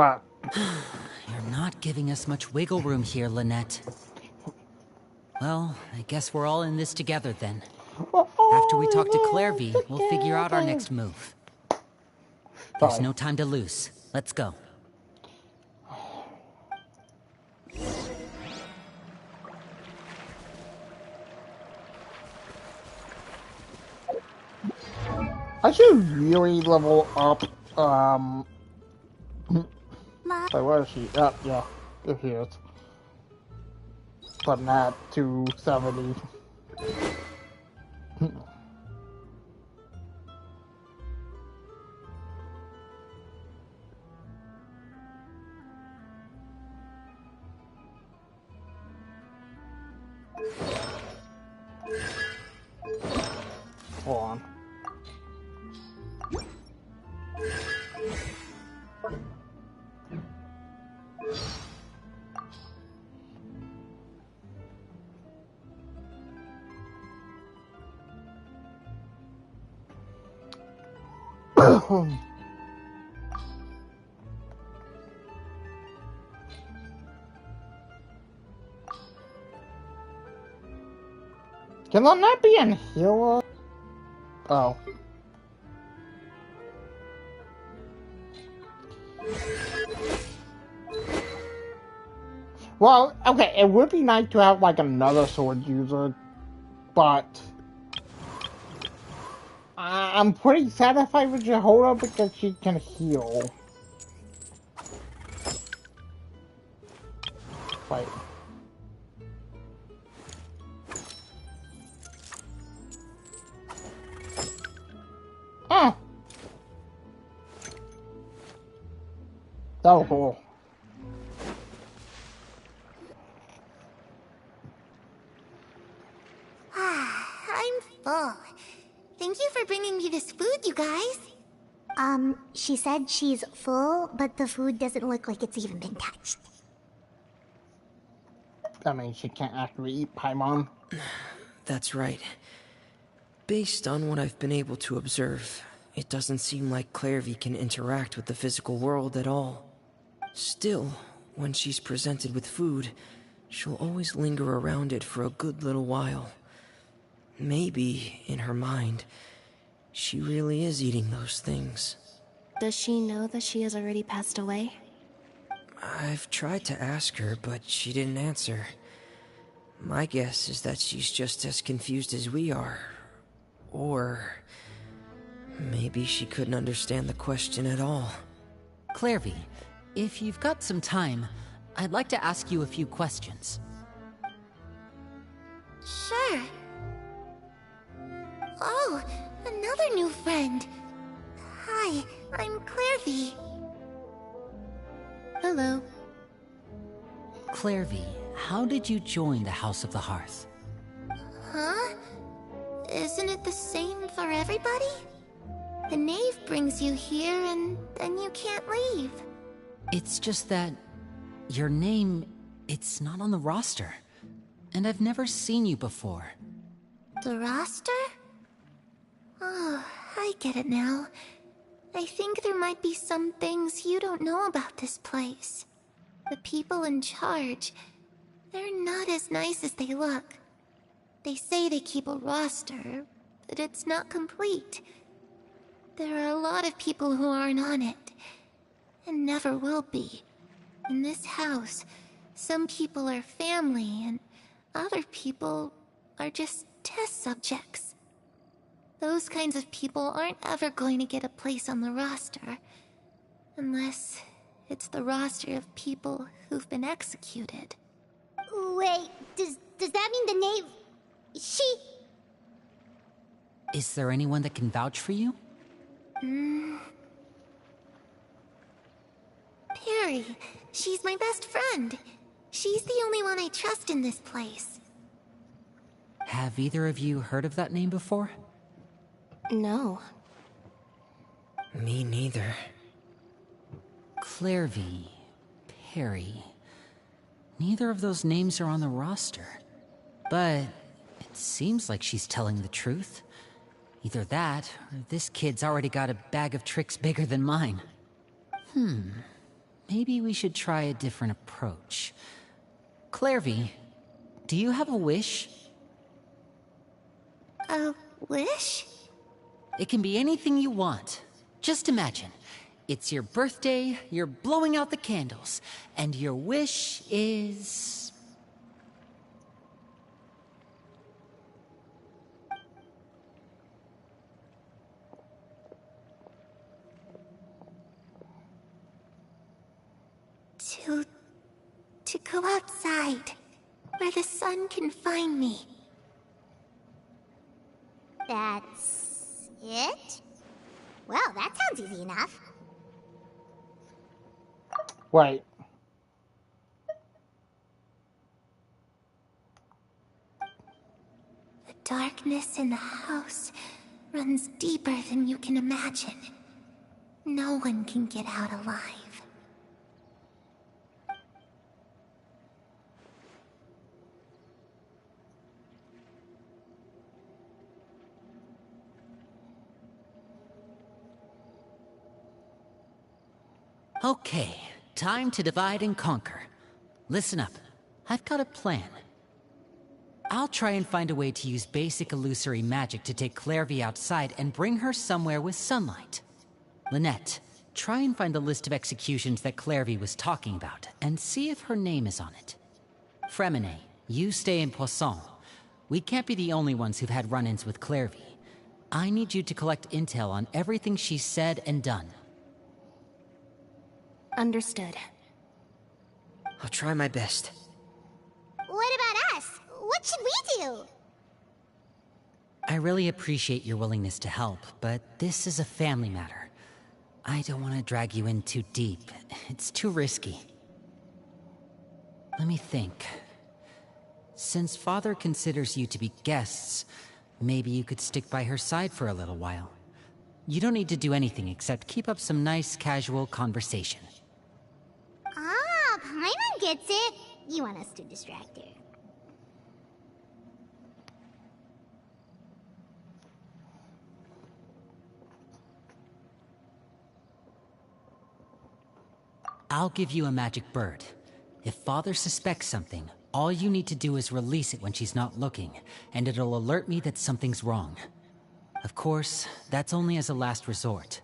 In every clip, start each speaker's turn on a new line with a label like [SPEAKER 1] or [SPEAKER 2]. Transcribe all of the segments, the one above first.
[SPEAKER 1] but...
[SPEAKER 2] You're not giving us much wiggle room here, Lynette. Well, I guess we're all in this together then. After we talk to Clairvy, we'll figure out our next move. There's no time to lose. Let's go.
[SPEAKER 1] I should really level up, wait, where is she? Yeah, there she is. Putting that to 70. Hold on. Can that not be in healer? Oh. Well, okay, it would be nice to have like another sword user, but I'm pretty satisfied with Jehoda because she can heal. Wait. Oh! That was cool.
[SPEAKER 3] I'm full. Thank you for bringing me this food, you guys. She said she's full, but the food doesn't look like it's even been touched.
[SPEAKER 1] That means she can't actually eat Paimon.
[SPEAKER 4] That's right. Based on what I've been able to observe, it doesn't seem like Clairvy can interact with the physical world at all. Still, when she's presented with food, she'll always linger around it for a good little while. Maybe, in her mind, she really is eating those things.
[SPEAKER 5] Does she know that she has already passed away?
[SPEAKER 4] I've tried to ask her, but she didn't answer. My guess is that she's just as confused as we are. Or maybe she couldn't understand the question at all.
[SPEAKER 2] Clairvy, if you've got some time, I'd like to ask you a few questions.
[SPEAKER 3] Sure. Oh, another new friend. Hi, I'm Clairvy.
[SPEAKER 5] Hello.
[SPEAKER 2] Clairvy, how did you join the House of the Hearth?
[SPEAKER 3] Huh? Isn't it the same for everybody? The knave brings you here and then you can't leave.
[SPEAKER 2] It's just that your name, it's not on the roster. And I've never seen you before.
[SPEAKER 3] The roster? Oh, I get it now. I think there might be some things you don't know about this place. The people in charge, they're not as nice as they look. They say they keep a roster, but it's not complete. There are a lot of people who aren't on it, and never will be. In this house, some people are family, and other people are just test subjects. Those kinds of people aren't ever going to get a place on the roster, unless it's the roster of people who've been executed.
[SPEAKER 6] Wait, does that mean the knave... she...
[SPEAKER 2] Is there anyone that can vouch for you?
[SPEAKER 3] Perry. She's my best friend. She's the only one I trust in this place.
[SPEAKER 2] Have either of you heard of that name before?
[SPEAKER 5] No.
[SPEAKER 4] Me neither.
[SPEAKER 2] Clairvy, Perry. Neither of those names are on the roster. But it seems like she's telling the truth. Either that, or this kid's already got a bag of tricks bigger than mine. maybe we should try a different approach. Clairvy, do you have a wish?
[SPEAKER 3] A wish?
[SPEAKER 2] It can be anything you want. Just imagine. It's your birthday, you're blowing out the candles, and your wish is...
[SPEAKER 3] To go outside, where the sun can find me.
[SPEAKER 6] That's it? Well, that sounds easy enough.
[SPEAKER 1] Wait.
[SPEAKER 3] The darkness in the house runs deeper than you can imagine. No one can get out alive.
[SPEAKER 2] Okay, time to divide and conquer. Listen up, I've got a plan. I'll try and find a way to use basic illusory magic to take Clairvy outside and bring her somewhere with sunlight. Lynette, try and find the list of executions that Clairvy was talking about, and see if her name is on it. Fremine, you stay in Poisson. We can't be the only ones who've had run-ins with Clairvy. I need you to collect intel on everything she's said and done.
[SPEAKER 5] Understood.
[SPEAKER 4] I'll try my best.
[SPEAKER 6] What about us? What should we do?
[SPEAKER 2] I really appreciate your willingness to help, but this is a family matter. I don't want to drag you in too deep. It's too risky. Let me think. Since Father considers you to be guests, maybe you could stick by her side for a little while. You don't need to do anything except keep up some nice, casual conversation.
[SPEAKER 6] Ah, Paimon gets it. You want us to distract her.
[SPEAKER 2] I'll give you a magic bird. If Father suspects something, all you need to do is release it when she's not looking, and it'll alert me that something's wrong. Of course, that's only as a last resort.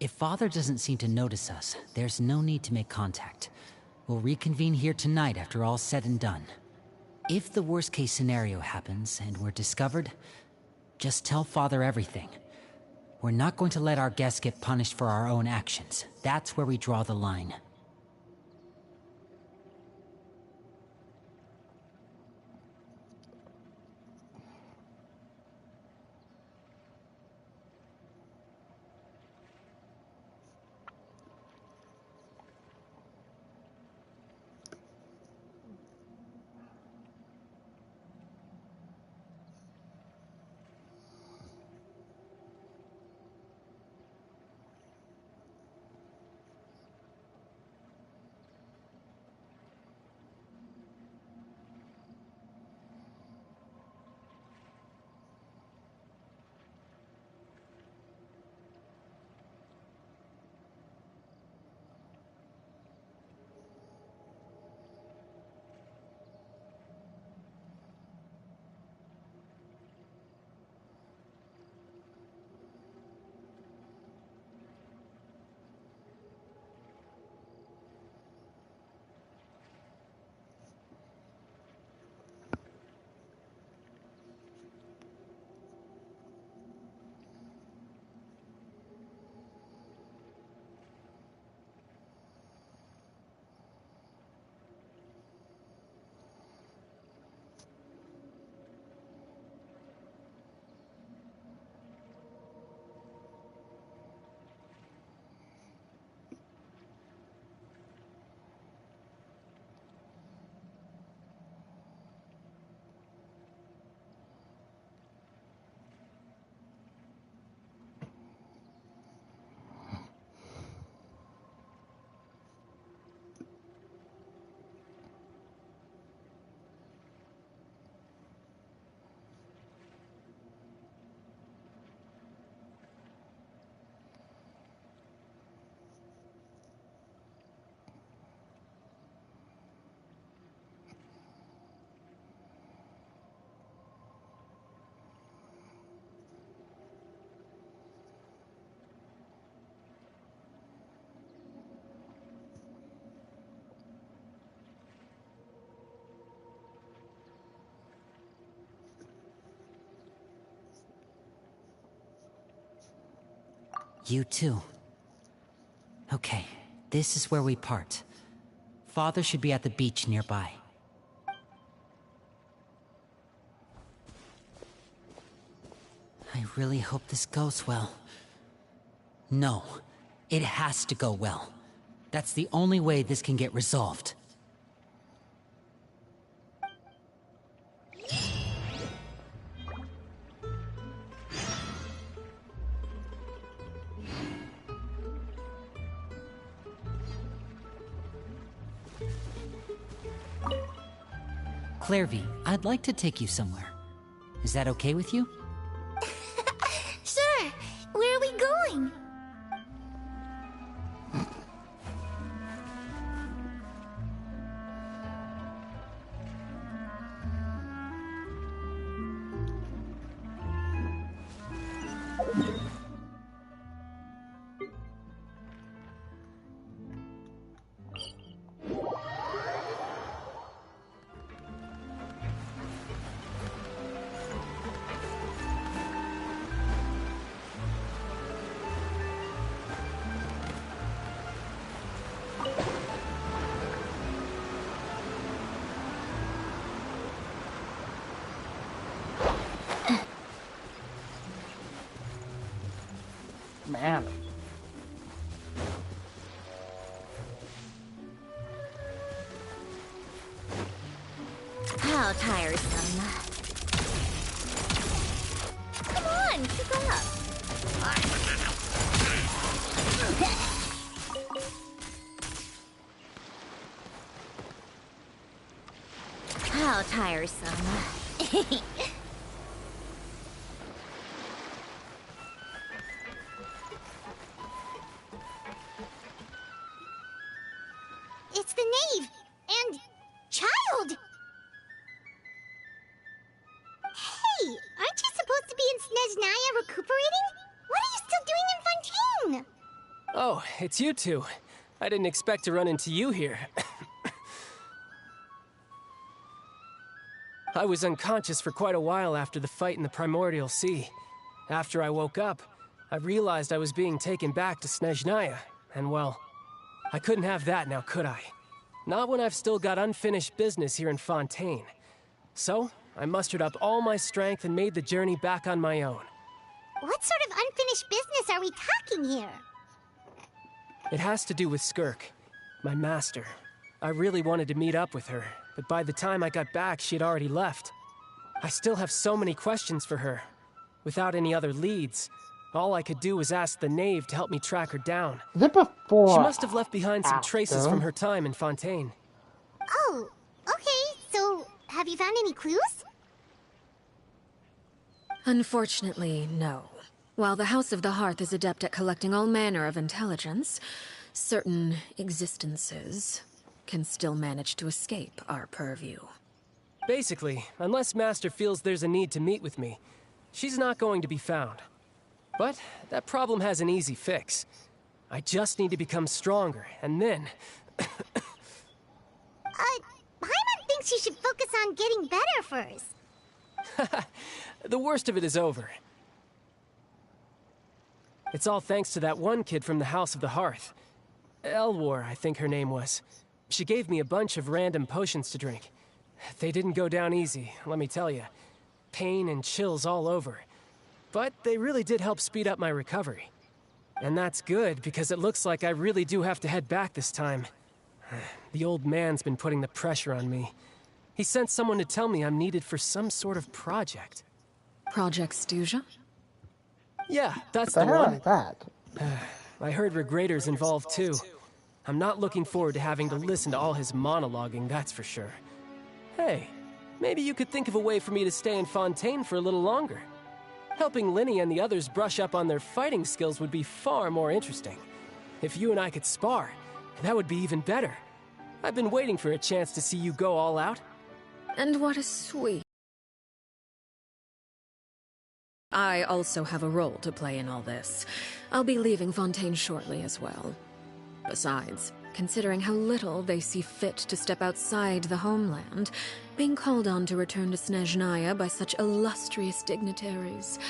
[SPEAKER 2] If Father doesn't seem to notice us, there's no need to make contact. We'll reconvene here tonight after all's said and done. If the worst-case scenario happens and we're discovered, just tell Father everything. We're not going to let our guests get punished for our own actions. That's where we draw the line. You too. Okay, this is where we part. Father should be at the beach nearby. I really hope this goes well. No, it has to go well. That's the only way this can get resolved. Clairvy, I'd like to take you somewhere. Is that okay with you?
[SPEAKER 3] Sure. Where are we going?
[SPEAKER 1] Man.
[SPEAKER 3] How tiresome. Come on, keep up. How tiresome. It's the knave and child. Hey, aren't you supposed to be in Snezhnaya recuperating? What are you still doing in Fontaine?
[SPEAKER 7] Oh, it's you two. I didn't expect to run into you here. I was unconscious for quite a while after the fight in the Primordial Sea. After I woke up, I realized I was being taken back to Snezhnaya, and well, I couldn't have that now, could I? Not when I've still got unfinished business here in Fontaine. So, I mustered up all my strength and made the journey back on my own.
[SPEAKER 6] What sort of unfinished business are we talking here?
[SPEAKER 7] It has to do with Skirk, my master. I really wanted to meet up with her, but by the time I got back, she had already left. I still have so many questions for her. Without any other leads, all I could do was ask the knave to help me track her down.
[SPEAKER 1] Is it before?
[SPEAKER 7] She must have left behind some traces
[SPEAKER 1] after?
[SPEAKER 7] from her time in Fontaine.
[SPEAKER 6] Oh, okay. So, have you found any clues?
[SPEAKER 8] Unfortunately, no. While the House of the Hearth is adept at collecting all manner of intelligence, certain existences can still manage to escape our purview.
[SPEAKER 7] Basically, unless Master feels there's a need to meet with me, she's not going to be found. But that problem has an easy fix. I just need to become stronger, and then...
[SPEAKER 6] Paimon thinks you should focus on getting better first.
[SPEAKER 7] The worst of it is over. It's all thanks to that one kid from the House of the Hearth. Elwar, I think her name was. She gave me a bunch of random potions to drink. They didn't go down easy, let me tell you. Pain and chills all over. But they really did help speed up my recovery. And that's good, because it looks like I really do have to head back this time. The old man's been putting the pressure on me. He sent someone to tell me I'm needed for some sort of project.
[SPEAKER 8] Project Stuja?
[SPEAKER 7] Yeah, that's
[SPEAKER 1] The
[SPEAKER 7] the
[SPEAKER 1] hell
[SPEAKER 7] one.
[SPEAKER 1] is that?
[SPEAKER 7] I heard Regrader's involved too. I'm not looking forward to having to listen to all his monologuing, that's for sure. Hey, maybe you could think of a way for me to stay in Fontaine for a little longer. Helping Linny and the others brush up on their fighting skills would be far more interesting. If you and I could spar, that would be even better. I've been waiting for a chance to see you go all out.
[SPEAKER 8] And what a sweet... I also have a role to play in all this. I'll be leaving Fontaine shortly as well. Besides, considering how little they see fit to step outside the homeland, being called on to return to Snezhnaya by such illustrious dignitaries,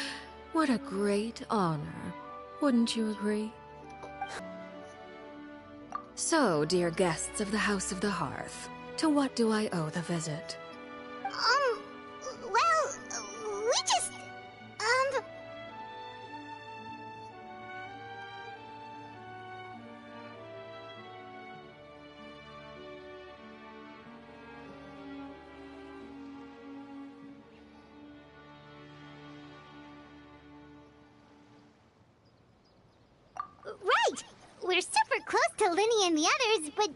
[SPEAKER 8] what a great honor. Wouldn't you agree? So, dear guests of the House of the Hearth, to what do I owe the visit?
[SPEAKER 6] Well, we just, Right! We're super close to Linny and the others, but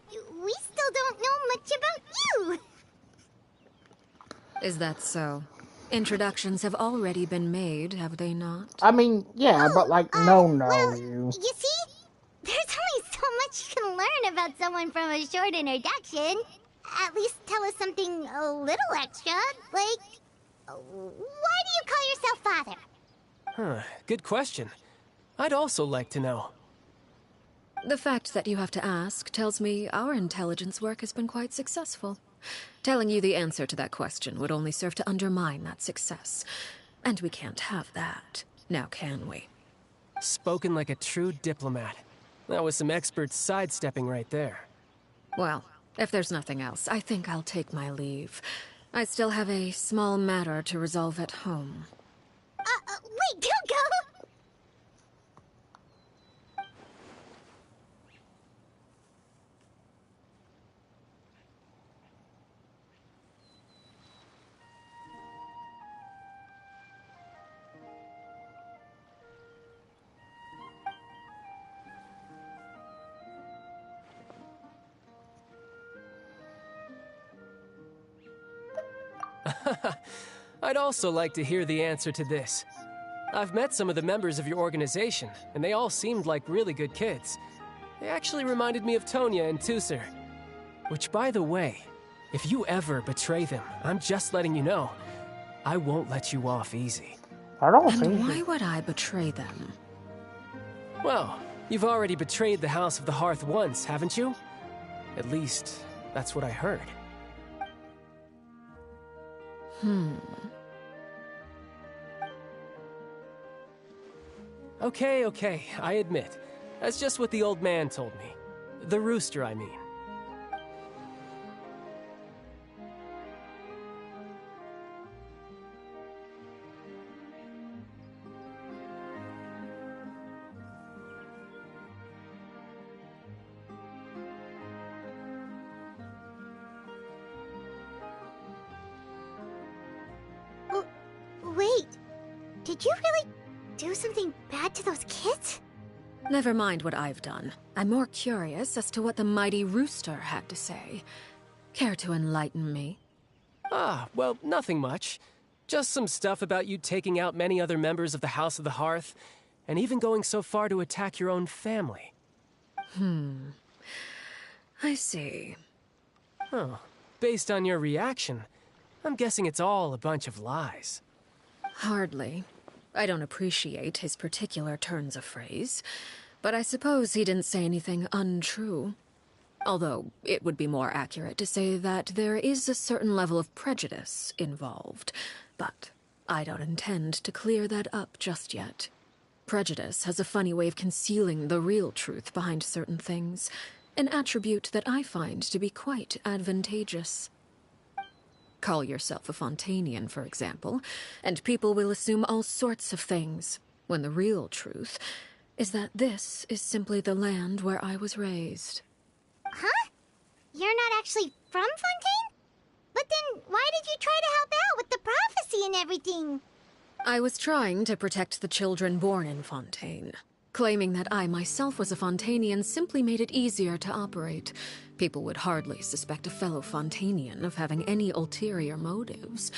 [SPEAKER 6] we still don't know much about you!
[SPEAKER 8] Is that so? Introductions have already been made, have they not?
[SPEAKER 1] I mean, yeah, but like, no.
[SPEAKER 6] Well, you see, there's only so much you can learn about someone from a short introduction. At least tell us something a little extra, like, why do you call yourself father?
[SPEAKER 7] Huh, good question. I'd also like to know.
[SPEAKER 8] The fact that you have to ask tells me our intelligence work has been quite successful. Telling you the answer to that question would only serve to undermine that success. And we can't have that, now can we?
[SPEAKER 7] Spoken like a true diplomat. That was some expert sidestepping right there.
[SPEAKER 8] Well, if there's nothing else, I think I'll take my leave. I still have a small matter to resolve at home.
[SPEAKER 6] Wait, don't go!
[SPEAKER 7] I'd also like to hear the answer to this. I've met some of the members of your organization, and they all seemed like really good kids. They actually reminded me of Tonya and Tusser. Which, by the way, if you ever betray them, I'm just letting you know, I won't let you off easy.
[SPEAKER 1] I don't
[SPEAKER 8] And
[SPEAKER 1] think
[SPEAKER 8] why would I betray them?
[SPEAKER 7] Well, you've already betrayed the House of the Hearth once, haven't you? At least, that's what I heard. Okay, I admit. That's just what the old man told me. The rooster, I mean.
[SPEAKER 6] Wait, did you really do something bad to those kids?
[SPEAKER 8] Never mind what I've done. I'm more curious as to what the mighty rooster had to say. Care to enlighten me?
[SPEAKER 7] Ah, well, nothing much. Just some stuff about you taking out many other members of the House of the Hearth, and even going so far to attack your own family.
[SPEAKER 8] I see.
[SPEAKER 7] Oh, based on your reaction, I'm guessing it's all a bunch of lies.
[SPEAKER 8] Hardly. I don't appreciate his particular turns of phrase, but I suppose he didn't say anything untrue. Although, it would be more accurate to say that there is a certain level of prejudice involved, but I don't intend to clear that up just yet. Prejudice has a funny way of concealing the real truth behind certain things, an attribute that I find to be quite advantageous. Call yourself a Fontanian, for example, and people will assume all sorts of things, when the real truth is that this is simply the land where I was raised.
[SPEAKER 6] Huh? You're not actually from Fontaine? But then why did you try to help out with the prophecy and everything?
[SPEAKER 8] I was trying to protect the children born in Fontaine. Claiming that I myself was a Fontanian simply made it easier to operate. People would hardly suspect a fellow Fontanian of having any ulterior motives.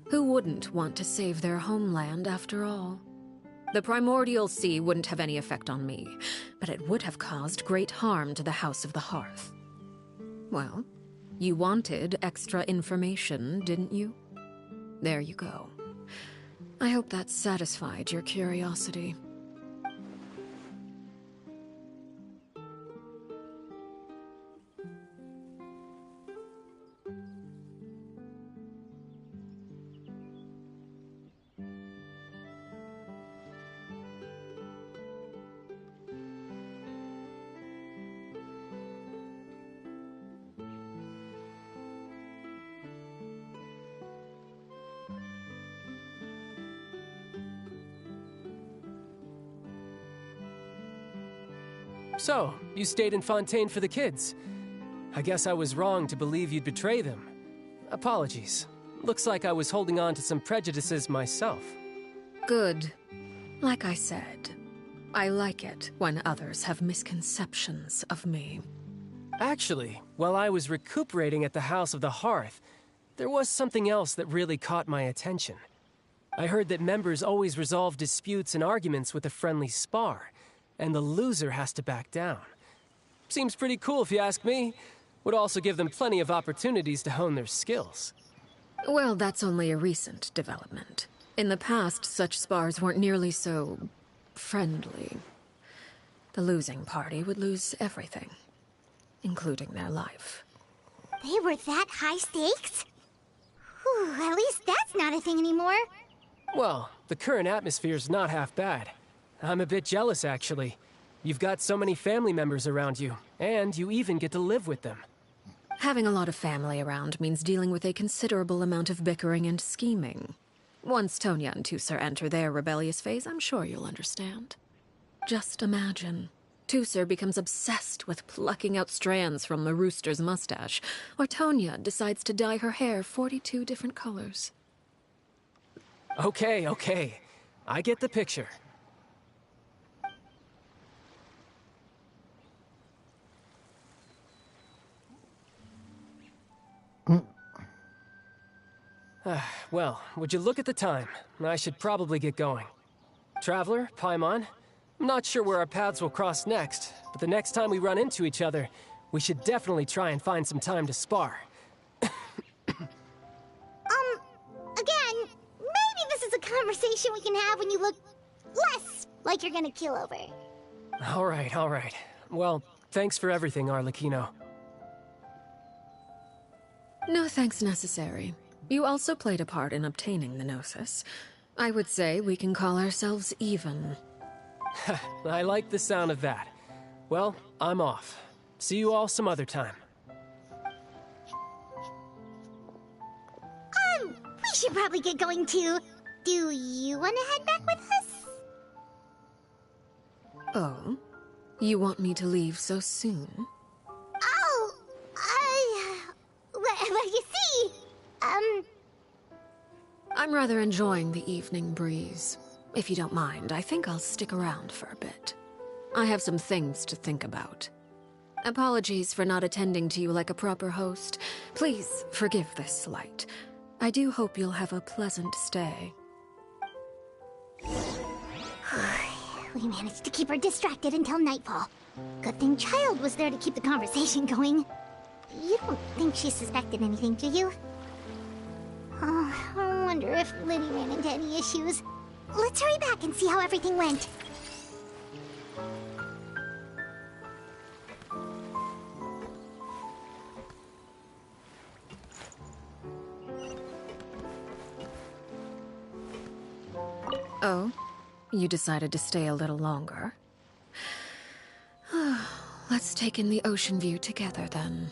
[SPEAKER 8] Who wouldn't want to save their homeland after all? The primordial sea wouldn't have any effect on me, but it would have caused great harm to the House of the Hearth. Well, you wanted extra information, didn't you? There you go. I hope that satisfied your curiosity.
[SPEAKER 7] So, you stayed in Fontaine for the kids. I guess I was wrong to believe you'd betray them. Apologies. Looks like I was holding on to some prejudices myself.
[SPEAKER 8] Good. Like I said, I like it when others have misconceptions of me.
[SPEAKER 7] Actually, while I was recuperating at the House of the Hearth, there was something else that really caught my attention. I heard that members always resolve disputes and arguments with a friendly spar, and the loser has to back down. Seems pretty cool if you ask me. Would also give them plenty of opportunities to hone their skills.
[SPEAKER 8] Well, that's only a recent development. In the past, such spars weren't nearly so friendly. The losing party would lose everything, including their life.
[SPEAKER 6] They were that high stakes? Whew, at least that's not a thing anymore.
[SPEAKER 7] Well, the current atmosphere's not half bad. I'm a bit jealous, actually. You've got so many family members around you, and you even get to live with them.
[SPEAKER 8] Having a lot of family around means dealing with a considerable amount of bickering and scheming. Once Tonya and Tusser enter their rebellious phase, I'm sure you'll understand. Just imagine. Tusser becomes obsessed with plucking out strands from the rooster's mustache, or Tonya decides to dye her hair 42 different colors.
[SPEAKER 7] Okay. I get the picture. Well, would you look at the time? I should probably get going. Traveler, Paimon, I'm not sure where our paths will cross next, but the next time we run into each other, we should definitely try and find some time to spar.
[SPEAKER 6] Again, maybe this is a conversation we can have when you look less like you're gonna keel over.
[SPEAKER 7] All right. Well, thanks for everything, Arlecchino.
[SPEAKER 8] No thanks necessary. You also played a part in obtaining the Gnosis. I would say we can call ourselves even.
[SPEAKER 7] I like the sound of that. Well, I'm off. See you all some other time.
[SPEAKER 6] We should probably get going too. Do you want to head back with us?
[SPEAKER 8] Oh? You want me to leave so soon?
[SPEAKER 6] Oh, well, you see,
[SPEAKER 8] I'm rather enjoying the evening breeze. If you don't mind, I think I'll stick around for a bit. I have some things to think about. Apologies for not attending to you like a proper host. Please forgive this slight. I do hope you'll have a pleasant stay.
[SPEAKER 6] We managed to keep her distracted until nightfall. Good thing Child was there to keep the conversation going. You don't think she suspected anything, do you? Oh, I wonder if Liddy ran into any issues. Let's hurry back and see how everything went.
[SPEAKER 8] Oh? You decided to stay a little longer? Let's take in the ocean view together, then.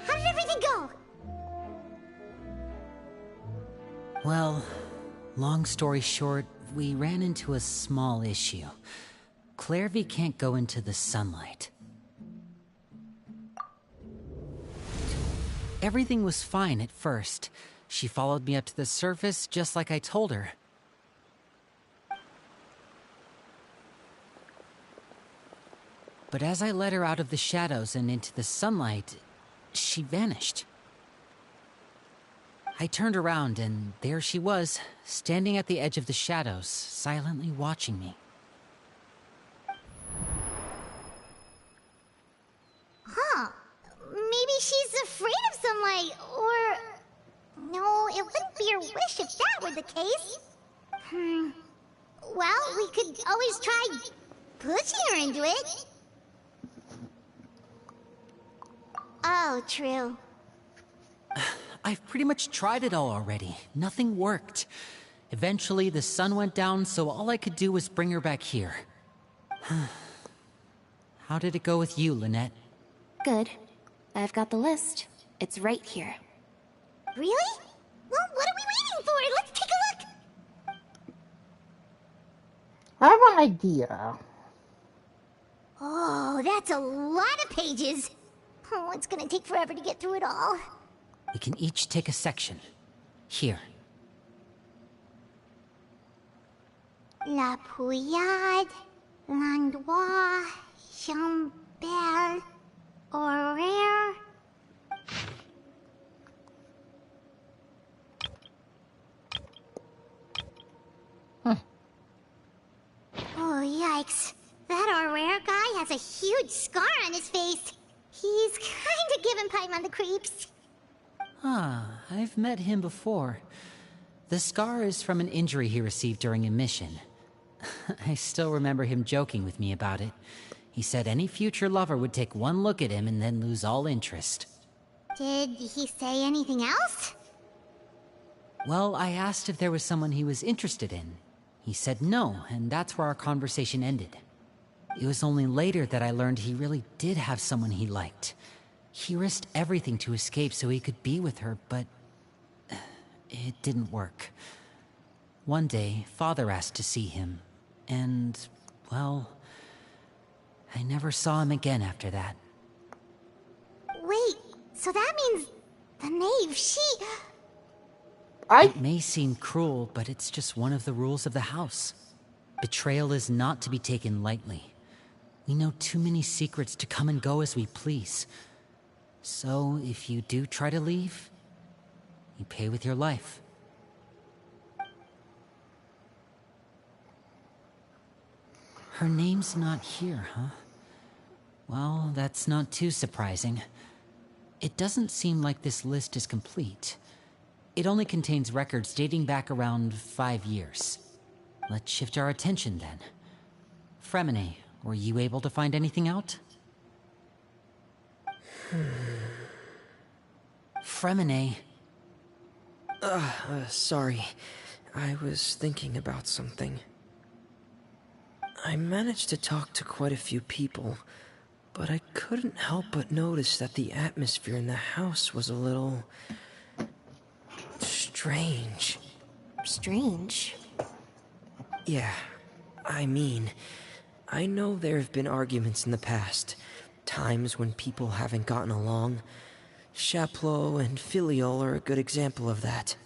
[SPEAKER 6] How did everything go?
[SPEAKER 2] Well, long story short, we ran into a small issue. Clairvy can't go into the sunlight. Everything was fine at first. She followed me up to the surface just like I told her. But as I led her out of the shadows and into the sunlight, she vanished. I turned around and there she was, standing at the edge of the shadows, silently watching me.
[SPEAKER 6] Huh. Maybe she's afraid of sunlight, or... No, it wouldn't be her wish if that were the case. Well, we could always try pushing her into it. Oh, true.
[SPEAKER 2] I've pretty much tried it all already. Nothing worked. Eventually, the sun went down, so all I could do was bring her back here. How did it go with you, Lynette?
[SPEAKER 5] Good. I've got the list. It's right here.
[SPEAKER 6] Really? Well, what are we waiting for? Let's take a look!
[SPEAKER 1] I have an idea.
[SPEAKER 6] Oh, that's a lot of pages. Oh, it's gonna take forever to get through it all.
[SPEAKER 2] We can each take a section. Here.
[SPEAKER 6] La Pouillade, L'Endroit, Chambel, Horaire. Oh, yikes. That Horaire guy has a huge scar on his face. He's kinda giving Paimon the creeps.
[SPEAKER 2] I've met him before. The scar is from an injury he received during a mission. I still remember him joking with me about it. He said any future lover would take one look at him and then lose all interest.
[SPEAKER 6] Did he say anything else?
[SPEAKER 2] Well, I asked if there was someone he was interested in. He said no, and that's where our conversation ended. It was only later that I learned he really did have someone he liked. He risked everything to escape so he could be with her, but it didn't work. One day, Father asked to see him, and, well, I never saw him again after that.
[SPEAKER 6] Wait, so that means the knave,
[SPEAKER 2] It may seem cruel, but it's just one of the rules of the house. Betrayal is not to be taken lightly. We know too many secrets to come and go as we please. So, if you do try to leave, you pay with your life. Her name's not here, huh? Well, that's not too surprising. It doesn't seem like this list is complete. It only contains records dating back around 5 years. Let's shift our attention then. Fremine, were you able to find anything out? Fremine.
[SPEAKER 4] Sorry. I was thinking about something. I managed to talk to quite a few people, but I couldn't help but notice that the atmosphere in the house was a little... strange.
[SPEAKER 5] Strange?
[SPEAKER 4] Yeah, I mean, I know there have been arguments in the past, times when people haven't gotten along. Chaplot and Filiol are a good example of that.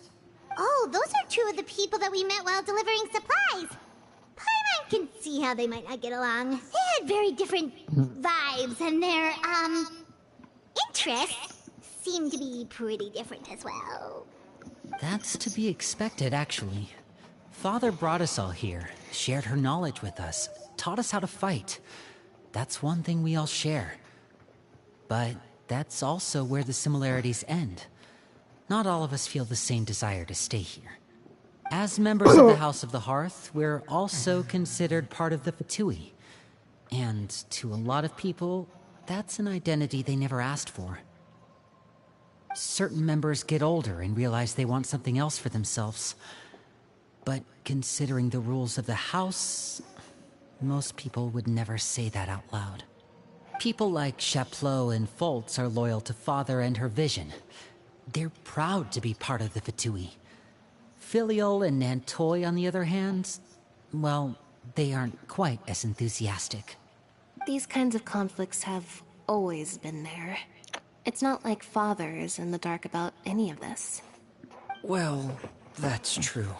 [SPEAKER 6] Oh, those are two of the people that we met while delivering supplies. Paimon can see how they might not get along. They had very different vibes, and their, interests seem to be pretty different as well.
[SPEAKER 2] That's to be expected, actually. Father brought us all here, shared her knowledge with us, taught us how to fight. That's one thing we all share. But that's also where the similarities end. Not all of us feel the same desire to stay here. As members of the House of the Hearth, we're also considered part of the Fatui. And to a lot of people, that's an identity they never asked for. Certain members get older and realize they want something else for themselves. But considering the rules of the house, most people would never say that out loud. People like Chaplot and Foltz are loyal to Father and her vision. They're proud to be part of the Fatui. Filiol and Nantoy, on the other hand, well, they aren't quite as enthusiastic.
[SPEAKER 5] These kinds of conflicts have always been there. It's not like Father is in the dark about any of this.
[SPEAKER 4] Well, that's true.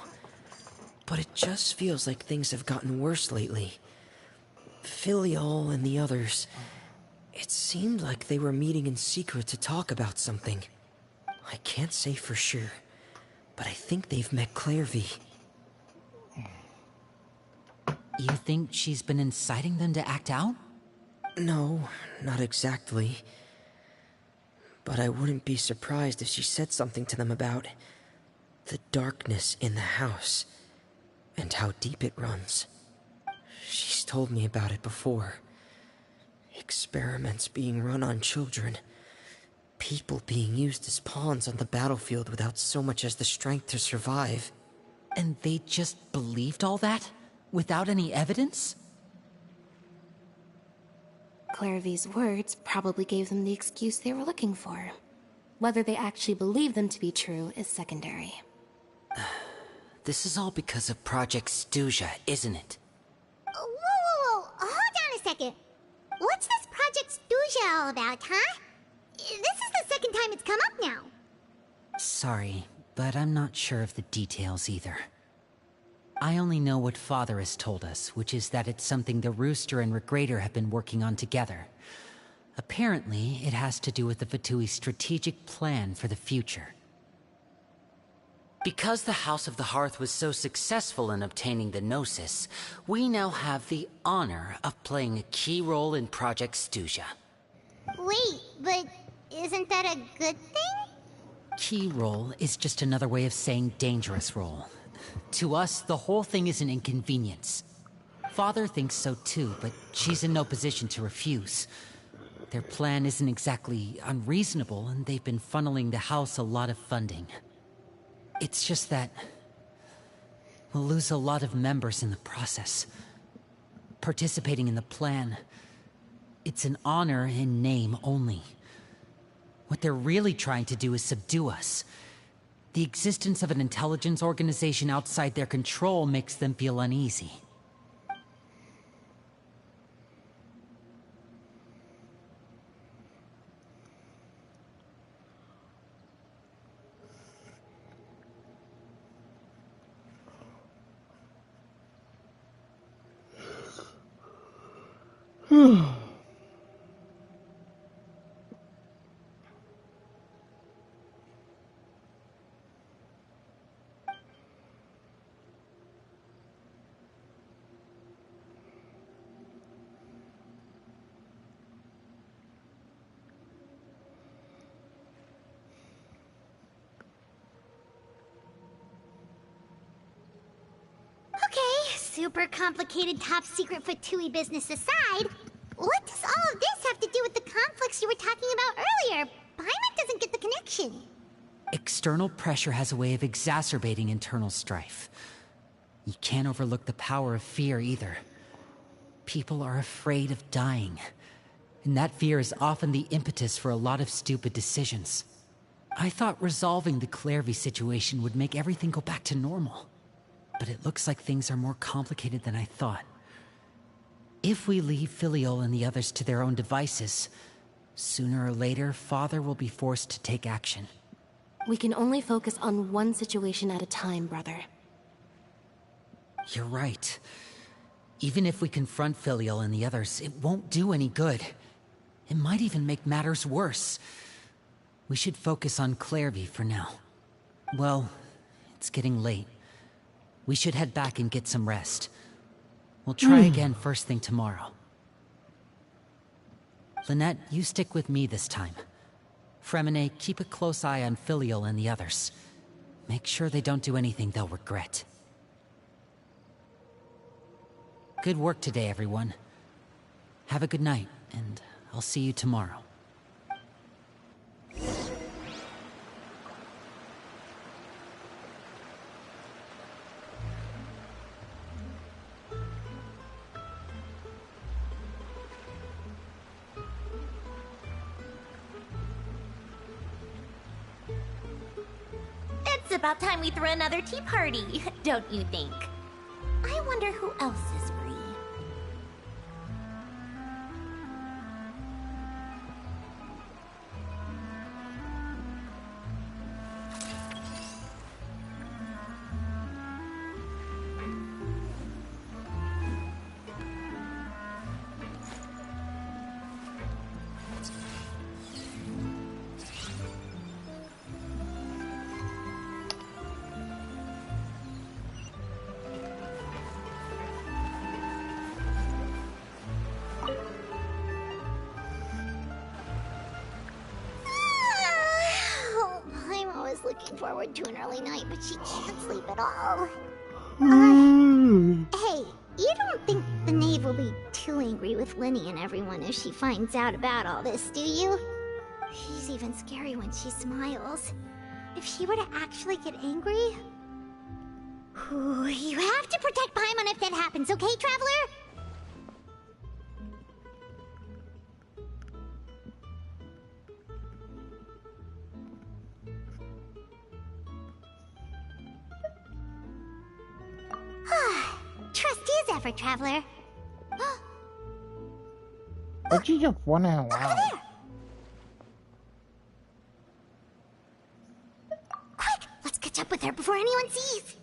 [SPEAKER 4] But it just feels like things have gotten worse lately. Filial and the others... It seemed like they were meeting in secret to talk about something. I can't say for sure, but I think they've met Clairvy.
[SPEAKER 2] You think she's been inciting them to act out?
[SPEAKER 4] No, not exactly. But I wouldn't be surprised if she said something to them about the darkness in the house and how deep it runs. She's told me about it before. Experiments being run on children. People being used as pawns on the battlefield without so much as the strength to survive.
[SPEAKER 2] And they just believed all that? Without any evidence?
[SPEAKER 5] Clairvy's words probably gave them the excuse they were looking for. Whether they actually believe them to be true is secondary.
[SPEAKER 2] This is all because of Project Stuja, isn't it?
[SPEAKER 6] Whoa. Hold on a second. What's this Project Stuja all about, huh? This is the second time it's come up now.
[SPEAKER 2] Sorry, but I'm not sure of the details either. I only know what Father has told us, which is that it's something the Rooster and Regrader have been working on together. Apparently, it has to do with the Fatui's strategic plan for the future. Because the House of the Hearth was so successful in obtaining the Gnosis, we now have the honor of playing a key role in Project Stuja.
[SPEAKER 6] Wait, but isn't that a good thing?
[SPEAKER 2] Key role is just another way of saying dangerous role. To us, the whole thing is an inconvenience. Father thinks so too, but she's in no position to refuse. Their plan isn't exactly unreasonable, and they've been funneling the house a lot of funding. It's just that we'll lose a lot of members in the process. Participating in the plan, it's an honor in name only. What they're really trying to do is subdue us. The existence of an intelligence organization outside their control makes them feel uneasy.
[SPEAKER 6] Super complicated top secret Fatui business aside, what does all of this have to do with the conflicts you were talking about earlier? Paimon doesn't get the connection.
[SPEAKER 2] External pressure has a way of exacerbating internal strife. You can't overlook the power of fear either. People are afraid of dying, and that fear is often the impetus for a lot of stupid decisions. I thought resolving the Clairvy situation would make everything go back to normal. But it looks like things are more complicated than I thought. If we leave Filial and the others to their own devices, sooner or later, Father will be forced to take action.
[SPEAKER 5] We can only focus on one situation at a time, brother.
[SPEAKER 2] You're right. Even if we confront Filial and the others, it won't do any good. It might even make matters worse. We should focus on Clairvy for now. Well, it's getting late. We should head back and get some rest. We'll try again first thing tomorrow. Lynette, you stick with me this time. Fremine, keep a close eye on Filial and the others. Make sure they don't do anything they'll regret. Good work today, everyone. Have a good night, and I'll see you tomorrow.
[SPEAKER 9] It's about time we threw another tea party, don't you think? I wonder who else is free.
[SPEAKER 6] forward to an early night, but she can't sleep at all. Hey, you don't think the knave will be too angry with Linny and everyone if she finds out about all this, do you? She's even scary when she smiles. If she were to actually get angry... Ooh, you have to protect Paimon if that happens, okay, Traveler? Trust is ever, Traveler.
[SPEAKER 1] But she just went out loud.
[SPEAKER 6] Over there! Quick! Let's catch up with her before anyone sees!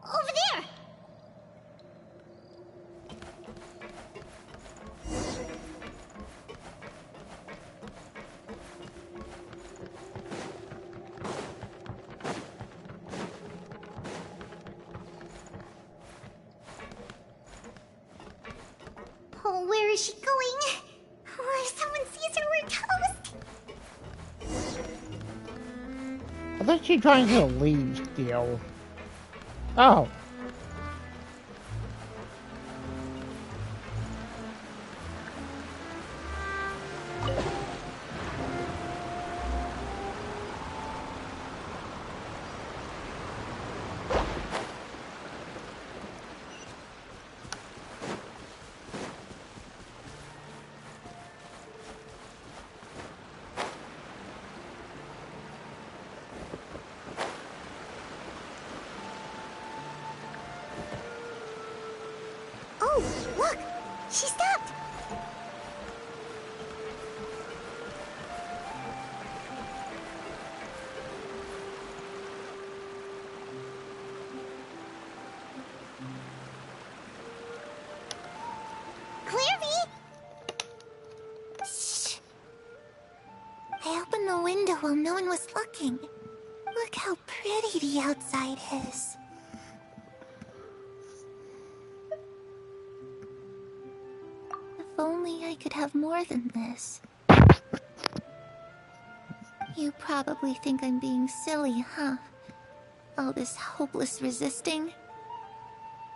[SPEAKER 6] Over there! Oh, where is she going? Oh, if someone sees her, we're toast!
[SPEAKER 1] I think she's trying to leave still. Oh.
[SPEAKER 6] Oh, look! She stopped! Clairvy! Shh! I opened the window while no one was looking. Look how pretty the outside is. If only I could have more than this. You probably think I'm being silly, huh? All this hopeless resisting.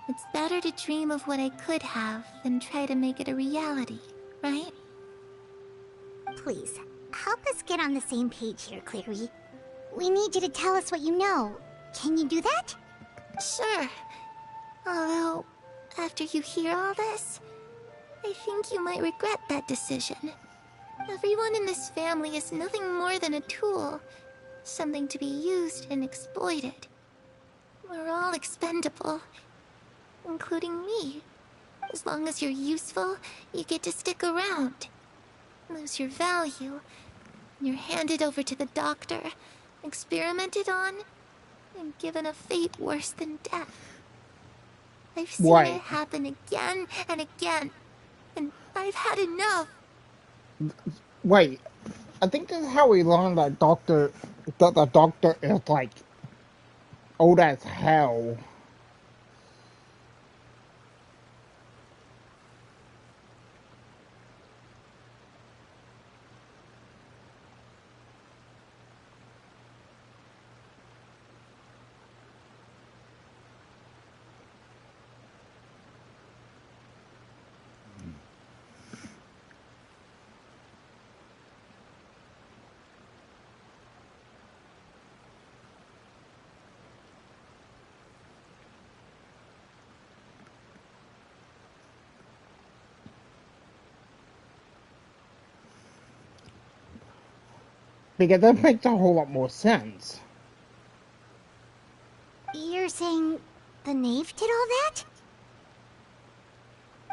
[SPEAKER 6] It's better to dream of what I could have than try to make it a reality, right? Please, help us get on the same page here, Clary. We need you to tell us what you know. Can you do that? Sure. Although, after you hear all this, I think you might regret that decision. Everyone in this family is nothing more than a tool. Something to be used and exploited. We're all expendable. Including me. As long as you're useful, you get to stick around. Lose your value. You're handed over to the doctor, experimented on, and given a fate worse than death. I've seen it happen again and again, and I've had enough.
[SPEAKER 1] Wait, I think this is how we learned that the doctor is like old as hell. Because that makes a whole lot more sense.
[SPEAKER 6] You're saying the knave did all that?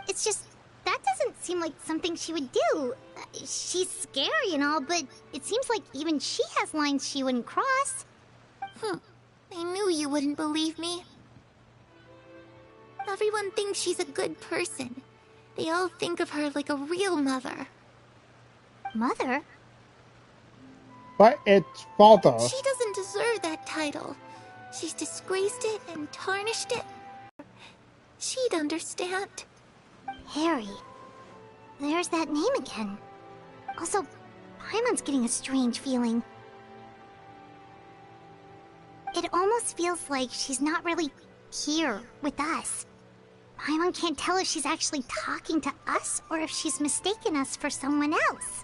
[SPEAKER 6] It's just, that doesn't seem like something she would do. She's scary and all, but it seems like even she has lines she wouldn't cross. I knew you wouldn't believe me. Everyone thinks she's a good person.
[SPEAKER 3] They all think of her like a real mother.
[SPEAKER 6] Mother?
[SPEAKER 1] But it's father.
[SPEAKER 3] She doesn't deserve that title. She's disgraced it and tarnished it. She'd understand.
[SPEAKER 6] Harry. There's that name again. Also, Paimon's getting a strange feeling. It almost feels like she's not really here with us. Paimon can't tell if she's actually talking to us or if she's mistaken us for someone else.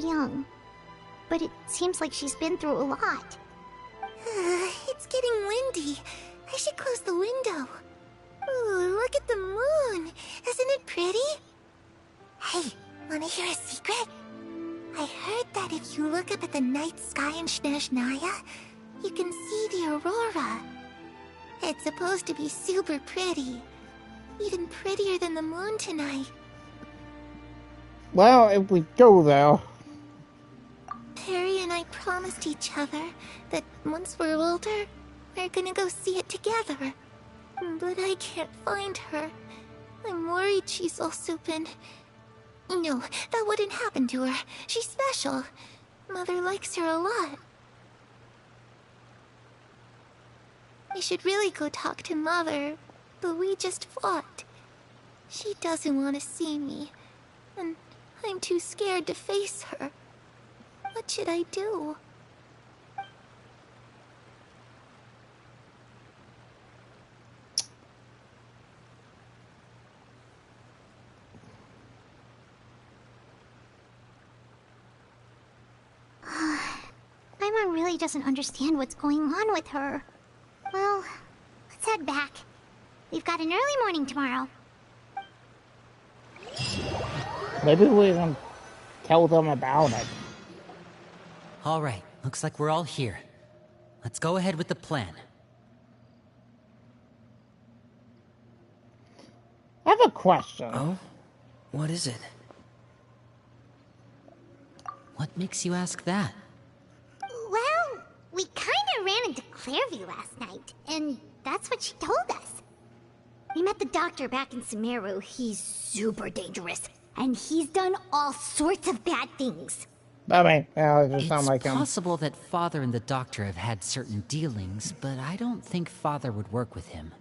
[SPEAKER 6] Young. But it seems like she's been through a lot.
[SPEAKER 3] It's getting windy. I should close the window. Ooh, look at the moon. Isn't it pretty? Hey, wanna hear a secret? I heard that if you look up at the night sky in Snezhnaya, you can see the aurora. It's supposed to be super pretty. Even prettier than the moon tonight.
[SPEAKER 1] Well, if we go there...
[SPEAKER 3] Harry and I promised each other that once we're older, we're gonna go see it together. But I can't find her. I'm worried she's also been... No, that wouldn't happen to her. She's special. Mother likes her a lot. I should really go talk to Mother, but we just fought. She doesn't want to see me, and I'm too scared to face her. What should I do?
[SPEAKER 6] Paimon really doesn't understand what's going on with her. Well, let's head back. We've got an early morning tomorrow.
[SPEAKER 1] Maybe we can tell them about it.
[SPEAKER 2] All right, looks like we're all here. Let's go ahead with the plan.
[SPEAKER 1] I have a question.
[SPEAKER 4] Oh? What is it?
[SPEAKER 2] What makes you ask that?
[SPEAKER 6] Well, we kinda ran into Clairview last night, and that's what she told us. We met the doctor back in Sumeru. He's super dangerous, and he's done all sorts of bad things.
[SPEAKER 1] I mean, yeah, it just
[SPEAKER 2] It's
[SPEAKER 1] sounds like him.
[SPEAKER 2] possible that Father and the Doctor have had certain dealings, but I don't think Father would work with him.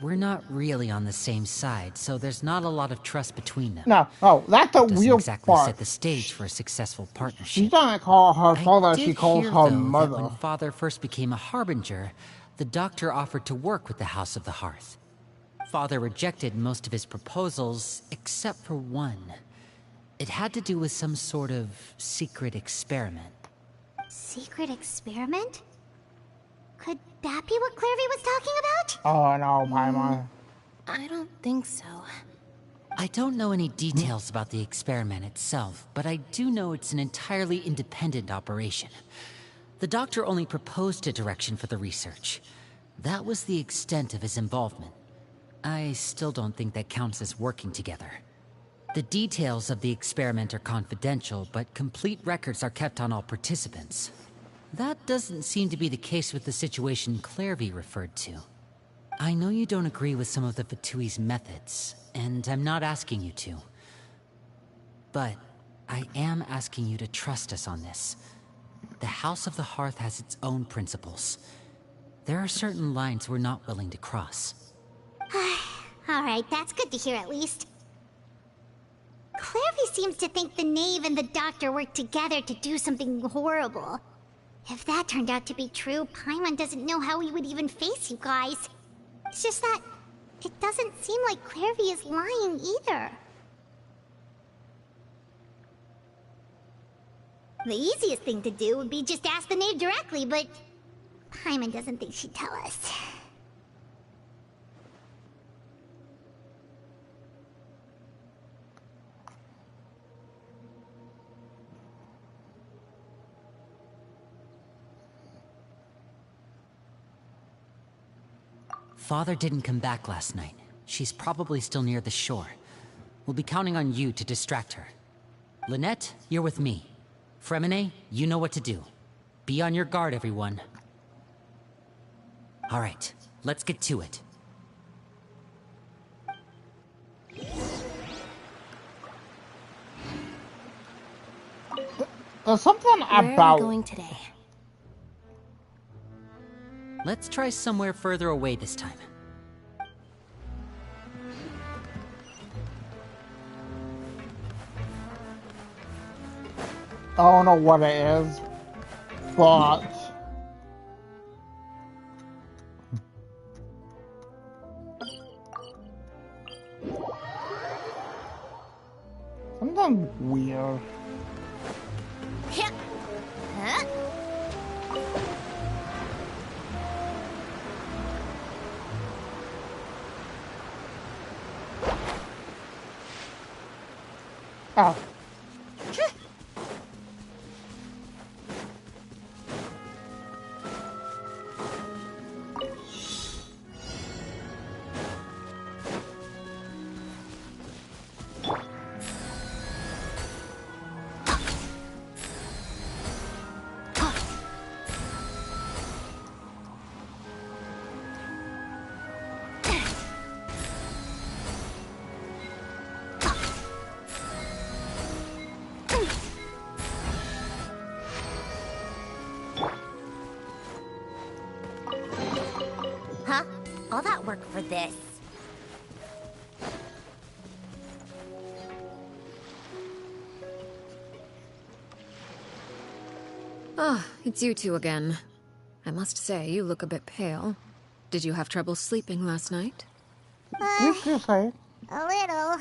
[SPEAKER 2] We're not really on the same side, so there's not a lot of trust between them.
[SPEAKER 1] No, oh, that's a
[SPEAKER 2] Doesn't
[SPEAKER 1] weird
[SPEAKER 2] exactly
[SPEAKER 1] part.
[SPEAKER 2] set the stage for a successful
[SPEAKER 1] She
[SPEAKER 2] partnership.
[SPEAKER 1] doesn't call her father,
[SPEAKER 2] I
[SPEAKER 1] she
[SPEAKER 2] did
[SPEAKER 1] calls
[SPEAKER 2] hear,
[SPEAKER 1] her
[SPEAKER 2] though,
[SPEAKER 1] mother.
[SPEAKER 2] that when Father first became a Harbinger, the Doctor offered to work with the House of the Hearth. Father rejected most of his proposals, except for one. It had to do with some sort of secret experiment.
[SPEAKER 6] Secret experiment? Could that be what Clairview was talking about?
[SPEAKER 1] Oh no, Paimon.
[SPEAKER 5] I don't think so.
[SPEAKER 2] I don't know any details about the experiment itself, but I do know it's an entirely independent operation. The Doctor only proposed a direction for the research. That was the extent of his involvement. I still don't think that counts as working together. The details of the experiment are confidential, but complete records are kept on all participants. That doesn't seem to be the case with the situation Clairview referred to. I know you don't agree with some of the Fatui's methods, and I'm not asking you to. But I am asking you to trust us on this. The House of the Hearth has its own principles. There are certain lines we're not willing to cross.
[SPEAKER 6] Alright, that's good to hear at least. Clairview seems to think the Knave and the Doctor worked together to do something horrible. If that turned out to be true, Paimon doesn't know how he would even face you guys. It's just that it doesn't seem like Clairview is lying either. The easiest thing to do would be just ask the Knave directly, but Paimon doesn't think she'd tell us.
[SPEAKER 2] Father didn't come back last night. She's probably still near the shore. We'll be counting on you to distract her. Lynette, you're with me. Fremine, you know what to do. Be on your guard, everyone. All right, let's get to it.
[SPEAKER 1] There's something
[SPEAKER 5] Where are we
[SPEAKER 1] about...
[SPEAKER 5] going today?
[SPEAKER 2] Let's try somewhere further away this time.
[SPEAKER 1] I don't know what it is, but... something weird.
[SPEAKER 6] Huh?
[SPEAKER 1] Oh.
[SPEAKER 9] Huh? All that work for this.
[SPEAKER 8] Ah, it's you two again. I must say, you look a bit pale. Did you have trouble sleeping last night?
[SPEAKER 1] You say.
[SPEAKER 6] A little.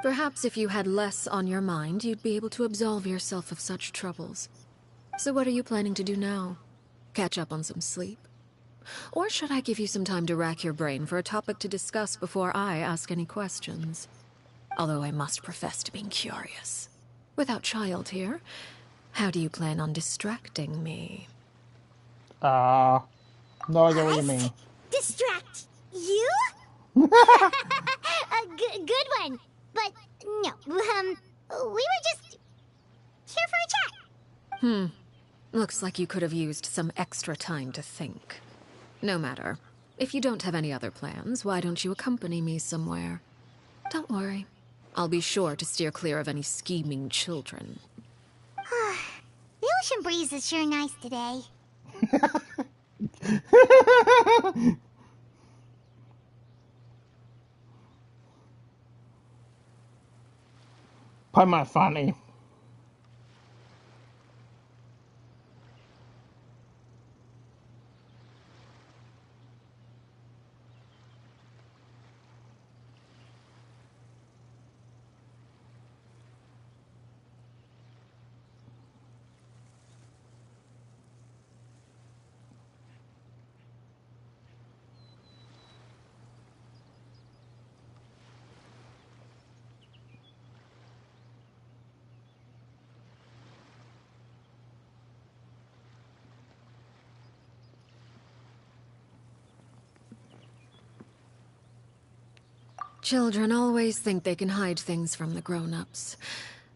[SPEAKER 8] Perhaps if you had less on your mind, you'd be able to absolve yourself of such troubles. So what are you planning to do now? Catch up on some sleep? Or should I give you some time to rack your brain for a topic to discuss before I ask any questions? Although I must profess to being curious. Without Child here, how do you plan on distracting me?
[SPEAKER 1] No idea what you mean.
[SPEAKER 6] Distract you? A good one. But no, we were just here for a chat.
[SPEAKER 8] Looks like you could have used some extra time to think. No matter. If you don't have any other plans, why don't you accompany me somewhere? Don't worry. I'll be sure to steer clear of any scheming children.
[SPEAKER 6] The ocean breeze is sure nice today.
[SPEAKER 1] Probably not funny.
[SPEAKER 8] Children always think they can hide things from the grown-ups.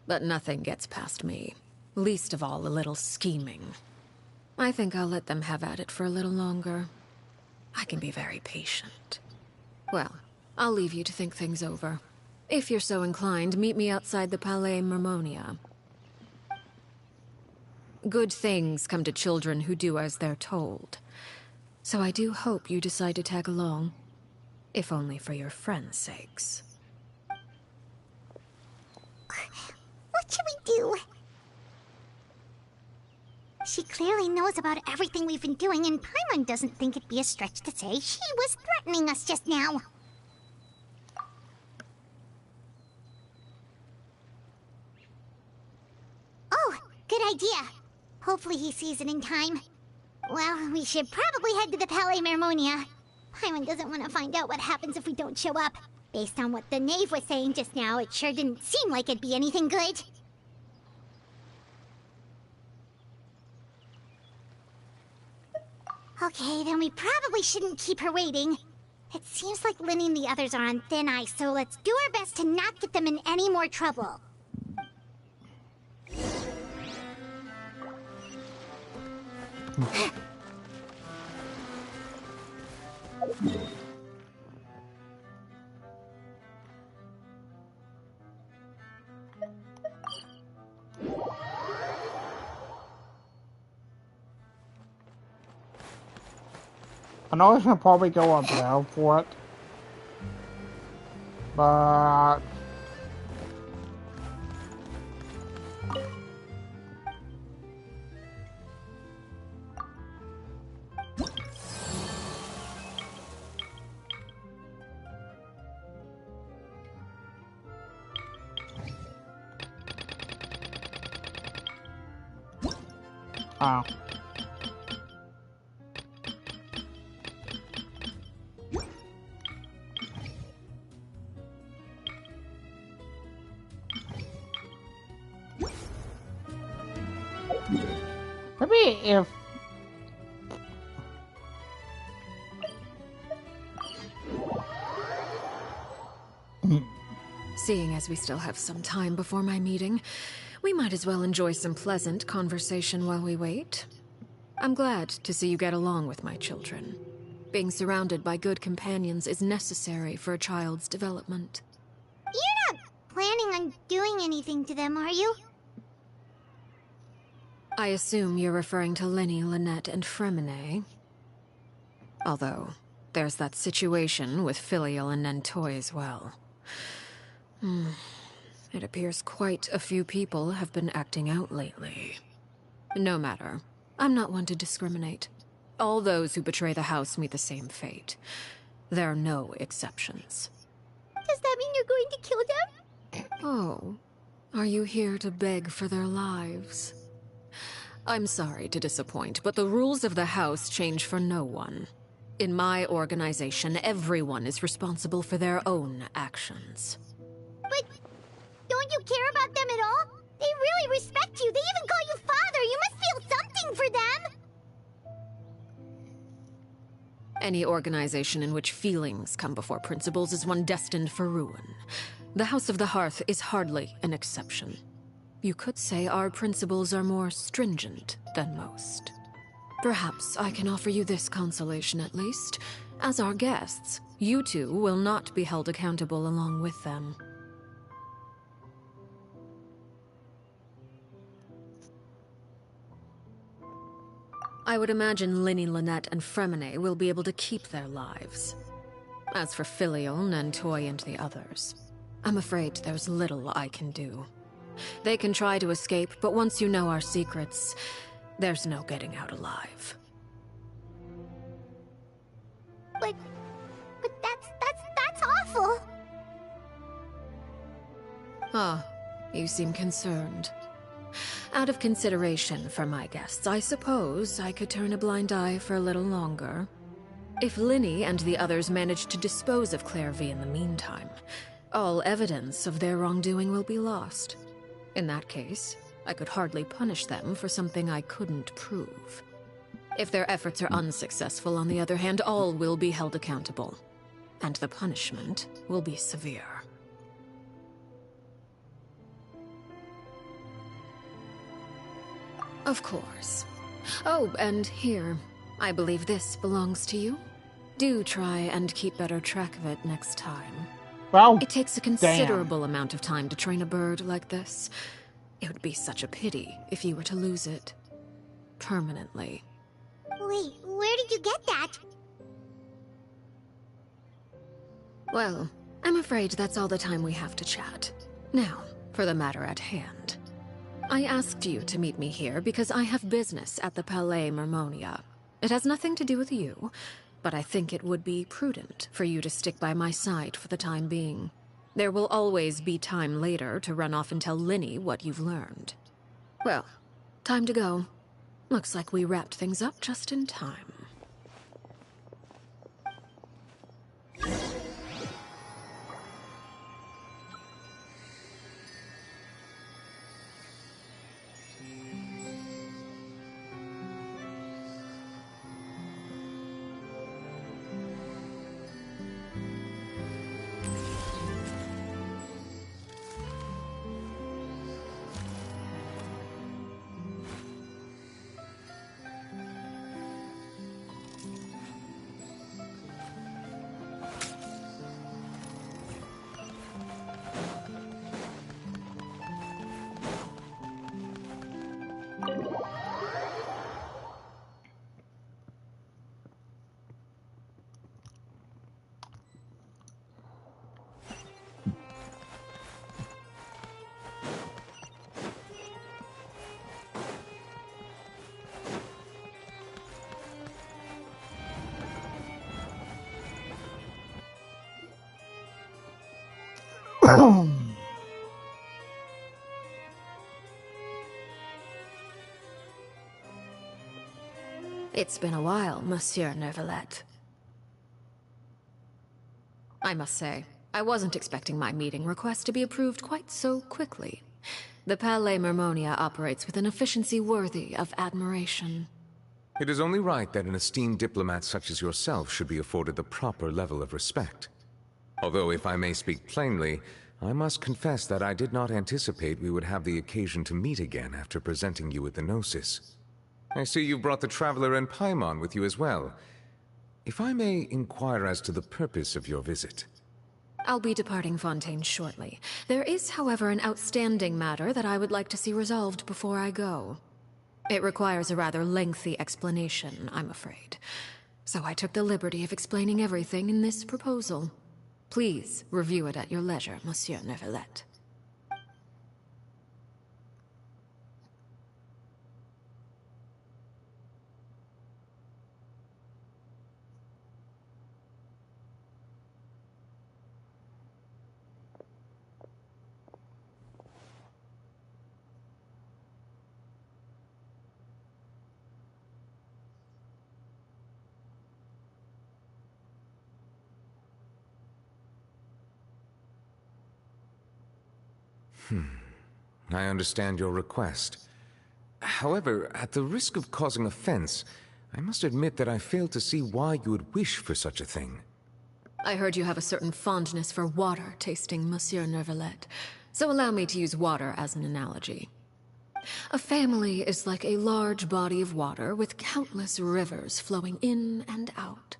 [SPEAKER 8] But nothing gets past me. Least of all a little scheming. I think I'll let them have at it for a little longer. I can be very patient. Well, I'll leave you to think things over. If you're so inclined, meet me outside the Palais Mermonia. Good things come to children who do as they're told. So I do hope you decide to tag along. If only for your friends' sakes.
[SPEAKER 6] What should we do? She clearly knows about everything we've been doing, and Paimon doesn't think it'd be a stretch to say she was threatening us just now. Oh, good idea. Hopefully he sees it in time. Well, we should probably head to the Palais Mermonia. Paimon doesn't want to find out what happens if we don't show up. Based on what the knave was saying just now, it sure didn't seem like it'd be anything good. Okay, then we probably shouldn't keep her waiting. It seems like Linny and the others are on thin ice, so let's do our best to not get them in any more trouble.
[SPEAKER 1] I know I should probably go up there for it, but maybe if
[SPEAKER 8] Seeing as we still have some time before my meeting, we might as well enjoy some pleasant conversation while we wait. I'm glad to see you get along with my children. Being surrounded by good companions is necessary for a child's development.
[SPEAKER 6] You're not planning on doing anything to them, are you?
[SPEAKER 8] I assume you're referring to Lenny, Lynette, and Fremine. Although, there's that situation with Filial and Nentoy as well. It appears quite a few people have been acting out lately. No matter. I'm not one to discriminate. All those who betray the house meet the same fate. There are no exceptions.
[SPEAKER 6] Does that mean you're going to kill them?
[SPEAKER 8] Oh, are you here to beg for their lives? I'm sorry to disappoint, but the rules of the house change for no one. In my organization, everyone is responsible for their own actions.
[SPEAKER 6] But don't you care about them at all? They really respect you. They even call you father. You must feel something for them.
[SPEAKER 8] Any organization in which feelings come before principles is one destined for ruin. The House of the Hearth is hardly an exception. You could say our principles are more stringent than most. Perhaps I can offer you this consolation at least. As our guests, you two will not be held accountable along with them. I would imagine Linny, Lynette, and Fremine will be able to keep their lives. As for Filial, Nentoy, and the others, I'm afraid there's little I can do. They can try to escape, but once you know our secrets, there's no getting out alive.
[SPEAKER 6] But that's awful.
[SPEAKER 8] Ah, you seem concerned. Out of consideration for my guests, I suppose I could turn a blind eye for a little longer. If Linny and the others manage to dispose of Clairvy in the meantime, all evidence of their wrongdoing will be lost. In that case, I could hardly punish them for something I couldn't prove. If their efforts are unsuccessful, on the other hand, all will be held accountable. And the punishment will be severe. Of course. Oh, and here. I believe this belongs to you. Do try and keep better track of it next time.
[SPEAKER 1] well,
[SPEAKER 8] It takes a considerable amount of time to train a bird like this. It would be such a pity if you were to lose it. Permanently.
[SPEAKER 6] Wait, where did you get that?
[SPEAKER 8] Well, I'm afraid that's all the time we have to chat. Now, for the matter at hand. I asked you to meet me here because I have business at the Palais Mermonia. It has nothing to do with you, but I think it would be prudent for you to stick by my side for the time being. There will always be time later to run off and tell Linny what you've learned. Well, time to go. Looks like we wrapped things up just in time. It's been a while, Monsieur Neuvillette. I must say, I wasn't expecting my meeting request to be approved quite so quickly. The Palais Mermonia operates with an efficiency worthy of admiration.
[SPEAKER 10] It is only right that an esteemed diplomat such as yourself should be afforded the proper level of respect. Although, if I may speak plainly, I must confess that I did not anticipate we would have the occasion to meet again after presenting you with the Gnosis. I see you brought the Traveler and Paimon with you as well. If I may inquire as to the purpose of your visit.
[SPEAKER 8] I'll be departing Fontaine shortly. There is, however, an outstanding matter that I would like to see resolved before I go. It requires a rather lengthy explanation, I'm afraid. So I took the liberty of explaining everything in this proposal. Please review it at your leisure, Monsieur Neuvillette.
[SPEAKER 10] I understand your request. However, at the risk of causing offense, I must admit that I fail to see why you would wish for such a thing.
[SPEAKER 8] I heard you have a certain fondness for water tasting, Monsieur Neuvillette, so allow me to use water as an analogy. A family is like a large body of water with countless rivers flowing in and out.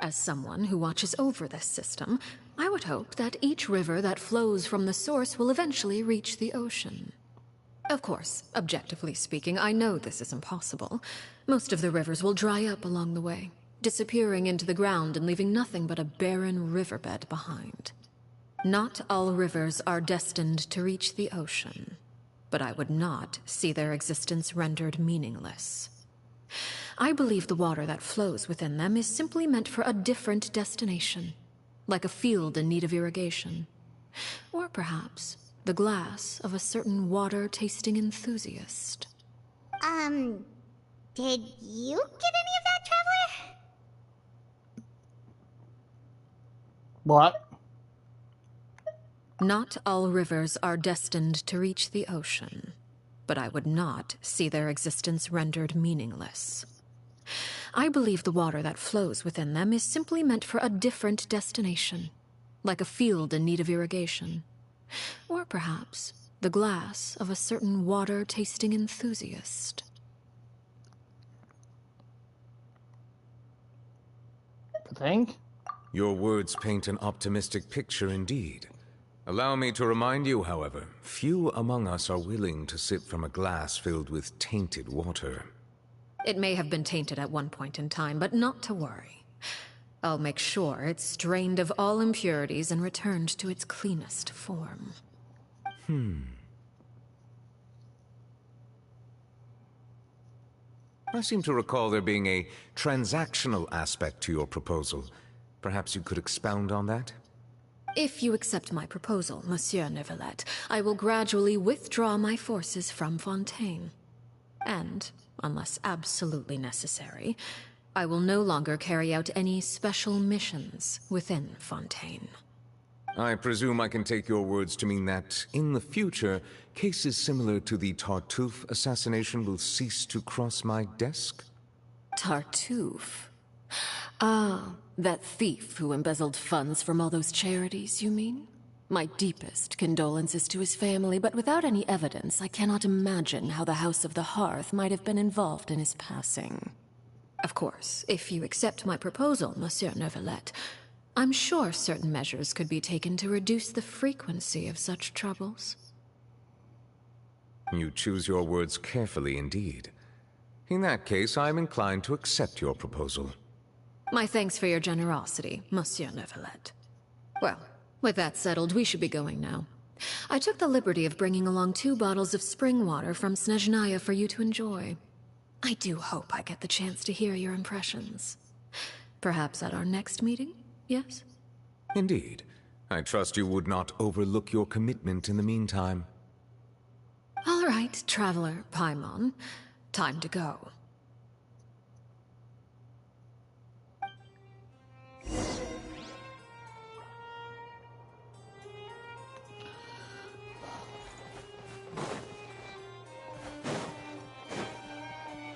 [SPEAKER 8] As someone who watches over this system, I would hope that each river that flows from the source will eventually reach the ocean. Of course, objectively speaking, I know this is impossible. Most of the rivers will dry up along the way, disappearing into the ground and leaving nothing but a barren riverbed behind. Not all rivers are destined to reach the ocean, but I would not see their existence rendered meaningless. I believe the water that flows within them is simply meant for a different destination, like a field in need of irrigation. Or perhaps the glass of a certain water-tasting enthusiast.
[SPEAKER 6] Did you get any of that, Traveler?
[SPEAKER 1] What?
[SPEAKER 8] Not all rivers are destined to reach the ocean, but I would not see their existence rendered meaningless. I believe the water that flows within them is simply meant for a different destination, like a field in need of irrigation. Or perhaps the glass of a certain water-tasting enthusiast.
[SPEAKER 1] Think?
[SPEAKER 10] Your words paint an optimistic picture indeed. Allow me to remind you, however, few among us are willing to sip from a glass filled with tainted water.
[SPEAKER 8] It may have been tainted at one point in time, but not to worry. I'll make sure it's drained of all impurities and returned to its cleanest form.
[SPEAKER 10] I seem to recall there being a transactional aspect to your proposal. Perhaps you could expound on that?
[SPEAKER 8] If you accept my proposal, Monsieur Neuvillette, I will gradually withdraw my forces from Fontaine. And, unless absolutely necessary, I will no longer carry out any special missions within Fontaine.
[SPEAKER 10] I presume I can take your words to mean that, in the future, cases similar to the Tartuffe assassination will cease to cross my desk?
[SPEAKER 8] Tartuffe? Ah, that thief who embezzled funds from all those charities, you mean? My deepest condolences to his family, but without any evidence, I cannot imagine how the House of the Hearth might have been involved in his passing. Of course, if you accept my proposal, Monsieur Neuvillette, I'm sure certain measures could be taken to reduce the frequency of such troubles.
[SPEAKER 10] You choose your words carefully indeed. In that case, I'm inclined to accept your proposal.
[SPEAKER 8] My thanks for your generosity, Monsieur Neuvillette. Well, with that settled, we should be going now. I took the liberty of bringing along 2 bottles of spring water from Snezhnaya for you to enjoy. I do hope I get the chance to hear your impressions. Perhaps at our next meeting, yes?
[SPEAKER 10] Indeed. I trust you would not overlook your commitment in the meantime.
[SPEAKER 8] All right, Traveler Paimon. Time to go.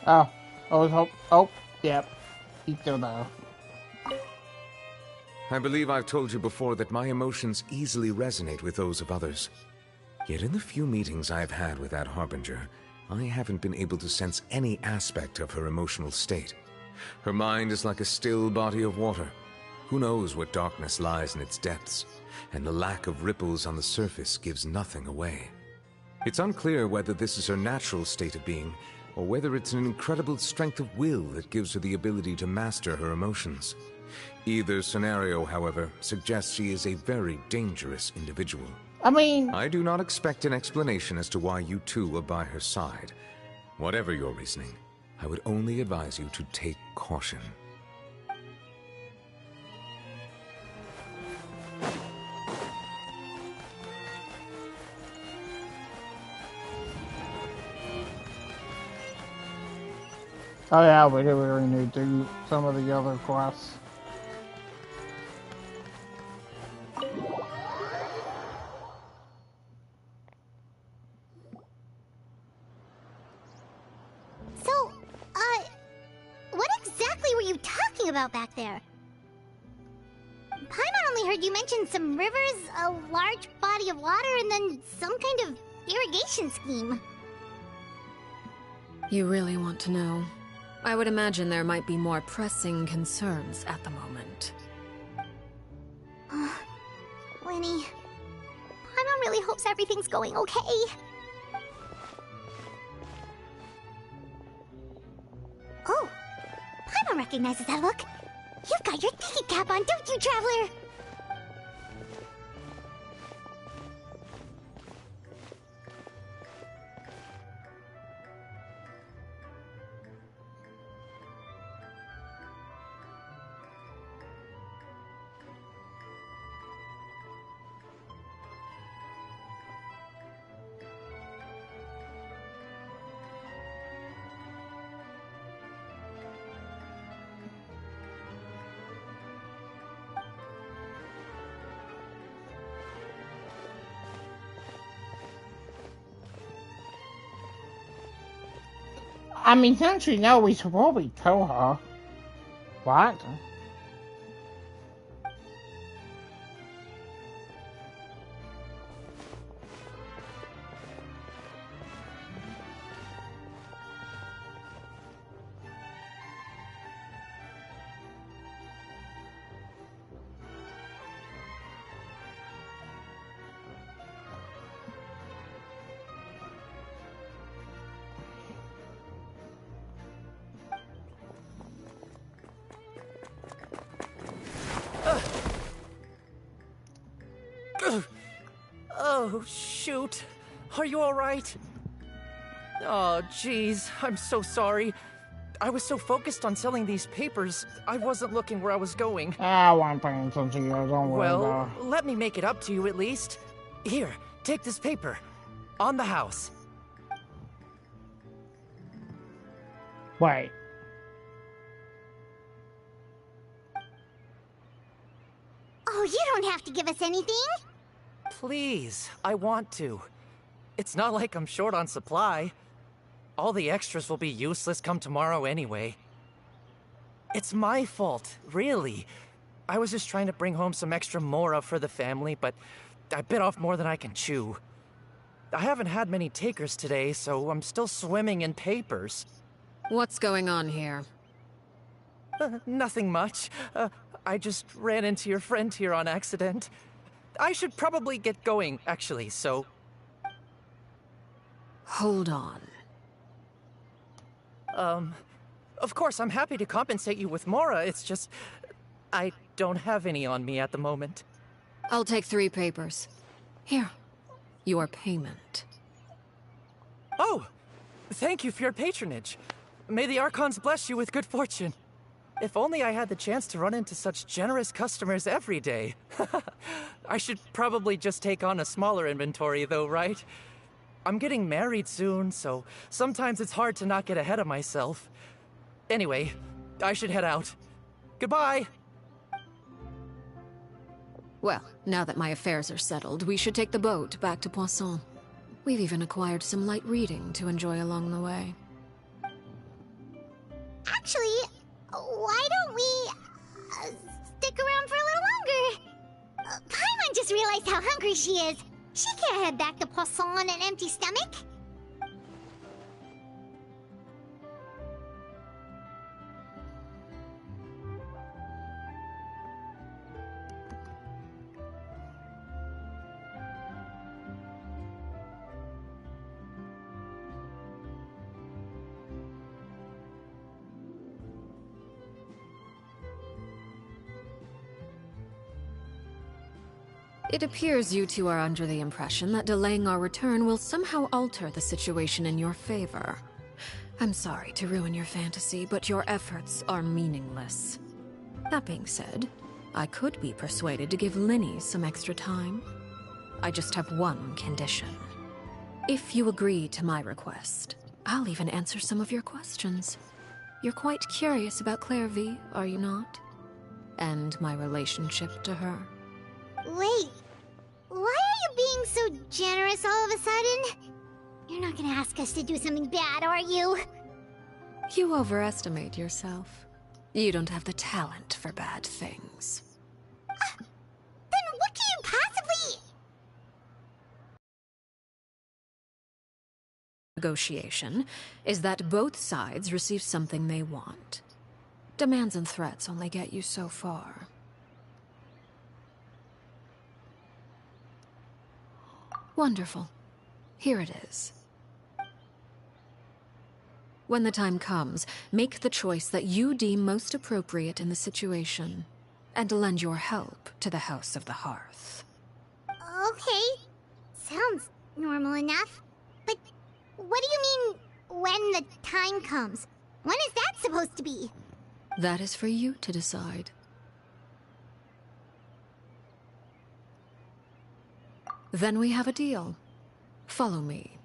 [SPEAKER 1] Oh, I was hope. Oh, yep. He's still there.
[SPEAKER 10] I believe I've told you before that my emotions easily resonate with those of others. Yet in the few meetings I've had with that Harbinger, I haven't been able to sense any aspect of her emotional state. Her mind is like a still body of water. Who knows what darkness lies in its depths, and the lack of ripples on the surface gives nothing away. It's unclear whether this is her natural state of being, or whether it's an incredible strength of will that gives her the ability to master her emotions. Either scenario, however, suggests she is a very dangerous individual.
[SPEAKER 1] I mean...
[SPEAKER 10] I do not expect an explanation as to why you two are by her side. Whatever your reasoning, I would only advise you to take caution.
[SPEAKER 1] Oh yeah, we do really need to do some of the other quests.
[SPEAKER 6] So, what exactly were you talking about back there? Paimon only heard you mention some rivers, a large body of water, and then some kind of irrigation scheme.
[SPEAKER 8] You really want to know? I would imagine there might be more pressing concerns at the moment.
[SPEAKER 6] Winnie, Paimon really hopes everything's going okay. Oh, Paimon recognizes that look. You've got your tiki cap on, don't you, Traveler?
[SPEAKER 1] I mean, since we know, we should probably tell her. What?
[SPEAKER 11] Oh, shoot. Are you alright? Oh, jeez. I'm so sorry. I was so focused on selling these papers, I wasn't looking where I was going.
[SPEAKER 1] I want paying attention to you, don't worry about it.
[SPEAKER 11] Well, let me make it up to you at least. Here, take this paper. On the house.
[SPEAKER 1] Wait.
[SPEAKER 6] Oh, you don't have to give us anything.
[SPEAKER 11] Please, I want to. It's not like I'm short on supply. All the extras will be useless come tomorrow anyway. It's my fault, really. I was just trying to bring home some extra mora for the family, but I bit off more than I can chew. I haven't had many takers today, so I'm still swimming in papers.
[SPEAKER 8] What's going on here?
[SPEAKER 11] Nothing much. I just ran into your friend here on accident. I should probably get going, actually, so...
[SPEAKER 8] Hold on.
[SPEAKER 11] Of course, I'm happy to compensate you with mora, it's just... I don't have any on me at the moment.
[SPEAKER 8] I'll take 3 papers. Here. Your payment.
[SPEAKER 11] Oh! Thank you for your patronage. May the Archons bless you with good fortune. If only I had the chance to run into such generous customers every day. I should probably just take on a smaller inventory though, right? I'm getting married soon, so sometimes it's hard to not get ahead of myself. Anyway, I should head out. Goodbye!
[SPEAKER 8] Well, now that my affairs are settled, we should take the boat back to Poisson. We've even acquired some light reading to enjoy along the way.
[SPEAKER 6] Actually, why don't we stick around for a little longer? Paimon just realized how hungry she is. She can't head back to Poisson on an empty stomach.
[SPEAKER 8] It appears you two are under the impression that delaying our return will somehow alter the situation in your favor. I'm sorry to ruin your fantasy, but your efforts are meaningless. That being said, I could be persuaded to give Linny some extra time. I just have one condition. If you agree to my request, I'll even answer some of your questions. You're quite curious about Clairvy, are you not? And my relationship to her.
[SPEAKER 6] Wait, why are you being so generous all of a sudden? You're not gonna ask us to do something bad, are you?
[SPEAKER 8] You overestimate yourself. You don't have the talent for bad things.
[SPEAKER 6] Then what can you possibly...
[SPEAKER 8] Negotiation is that both sides receive something they want. Demands and threats only get you so far. Wonderful. Here it is. When the time comes, make the choice that you deem most appropriate in the situation, and lend your help to the House of the Hearth.
[SPEAKER 6] Okay. Sounds normal enough. But what do you mean, when the time comes? When is that supposed to be?
[SPEAKER 8] That is for you to decide. Then we have a deal. Follow me.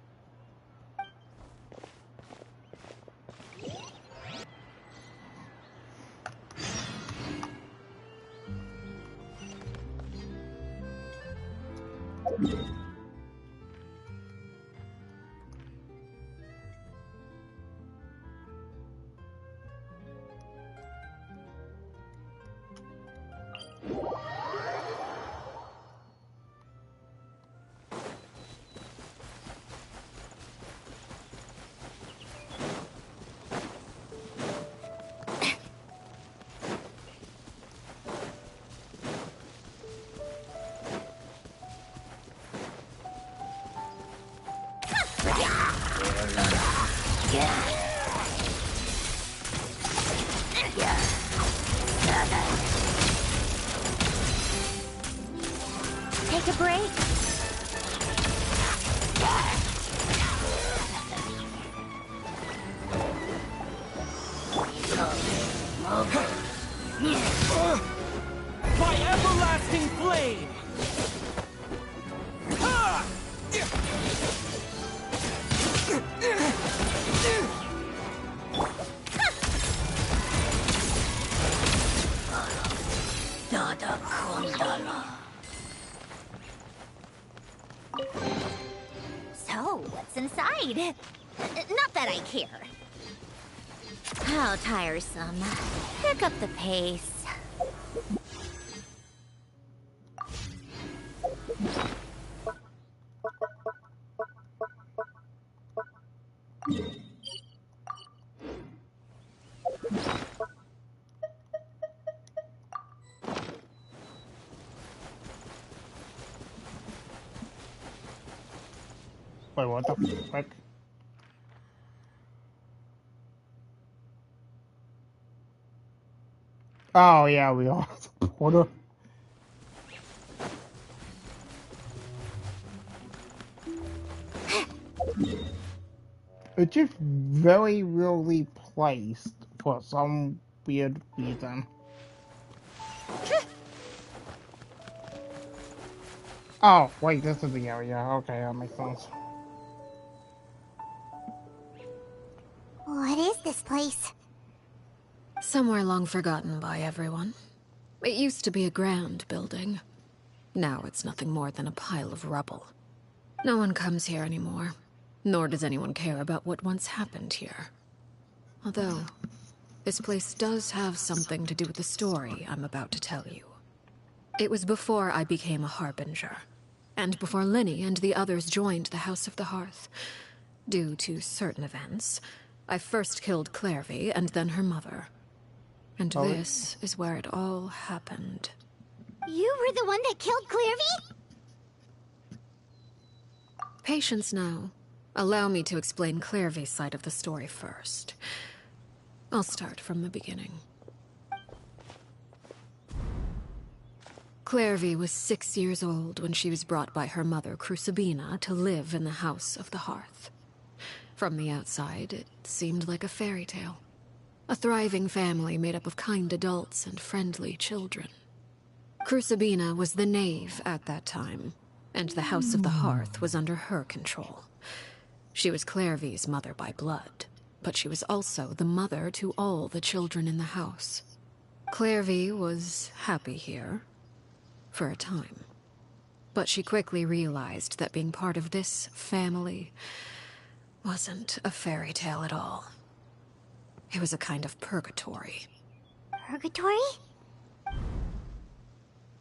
[SPEAKER 9] Take a break.
[SPEAKER 7] My everlasting flame!
[SPEAKER 9] So, what's inside? Not that I care. How tiresome. Pick up the pace.
[SPEAKER 1] Wait, what the frick? Oh yeah, we are the porter. It's just very weirdly placed for some weird reason. Oh, wait, this is the area. Okay, that makes sense.
[SPEAKER 6] What is this place?
[SPEAKER 8] Somewhere long forgotten by everyone. It used to be a grand building. Now it's nothing more than a pile of rubble. No one comes here anymore, nor does anyone care about what once happened here. Although, this place does have something to do with the story I'm about to tell you. It was before I became a Harbinger, and before Linny and the others joined the House of the Hearth. Due to certain events, I first killed Clairvy and then her mother. And this is where it all happened.
[SPEAKER 6] You were the one that killed Clairvy?
[SPEAKER 8] Patience now. Allow me to explain Clairvy's side of the story first. I'll start from the beginning. Clairvy was 6 years old when she was brought by her mother, Crucibina, to live in the House of the Hearth. From the outside, it seemed like a fairy tale. A thriving family made up of kind adults and friendly children. Crucibina was the knave at that time, and the House of the Hearth was under her control. She was Clairvy's mother by blood, but she was also the mother to all the children in the house. Clairvy was happy here, for a time. But she quickly realized that being part of this family wasn't a fairy tale at all. It was a kind of purgatory.
[SPEAKER 6] Purgatory?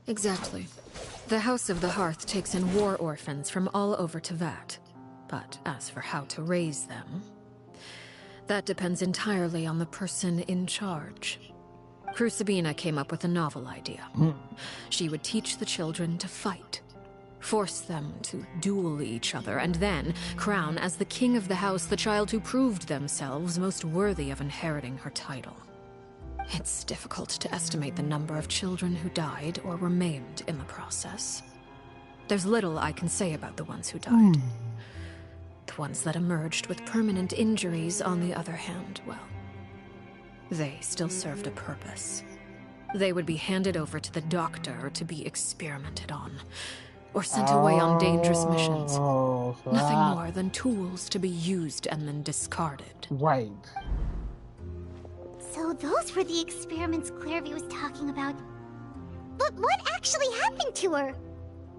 [SPEAKER 8] Exactly. The House of the Hearth takes in war orphans from all over Teyvat. But as for how to raise them, that depends entirely on the person in charge. Crucibina came up with a novel idea. She would teach the children to fight, force them to duel each other, and then crown as the king of the house the child who proved themselves most worthy of inheriting her title. It's difficult to estimate the number of children who died or were maimed in the process. There's little I can say about the ones who died. The ones that emerged with permanent injuries, on the other hand, well, they still served a purpose. They would be handed over to the doctor to be experimented on, or sent away on dangerous missions. Nothing more than tools to be used and then discarded.
[SPEAKER 1] Right.
[SPEAKER 6] So those were the experiments Clairvy was talking about. But what actually happened to her?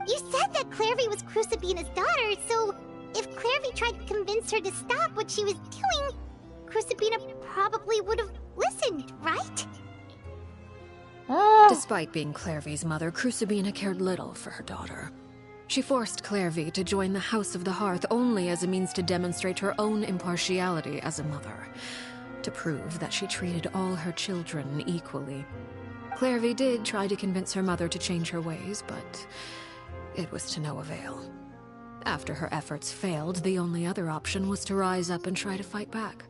[SPEAKER 6] You said that Clairvy was Crucibina's daughter, so if Clairvy tried to convince her to stop what she was doing, Crucibina probably would have listened, right?
[SPEAKER 8] Despite being Clairvy's mother, Crucibina cared little for her daughter. She forced Clairvy to join the House of the Hearth only as a means to demonstrate her own impartiality as a mother, to prove that she treated all her children equally. Clairvy did try to convince her mother to change her ways, but it was to no avail. After her efforts failed, the only other option was to rise up and try to fight back.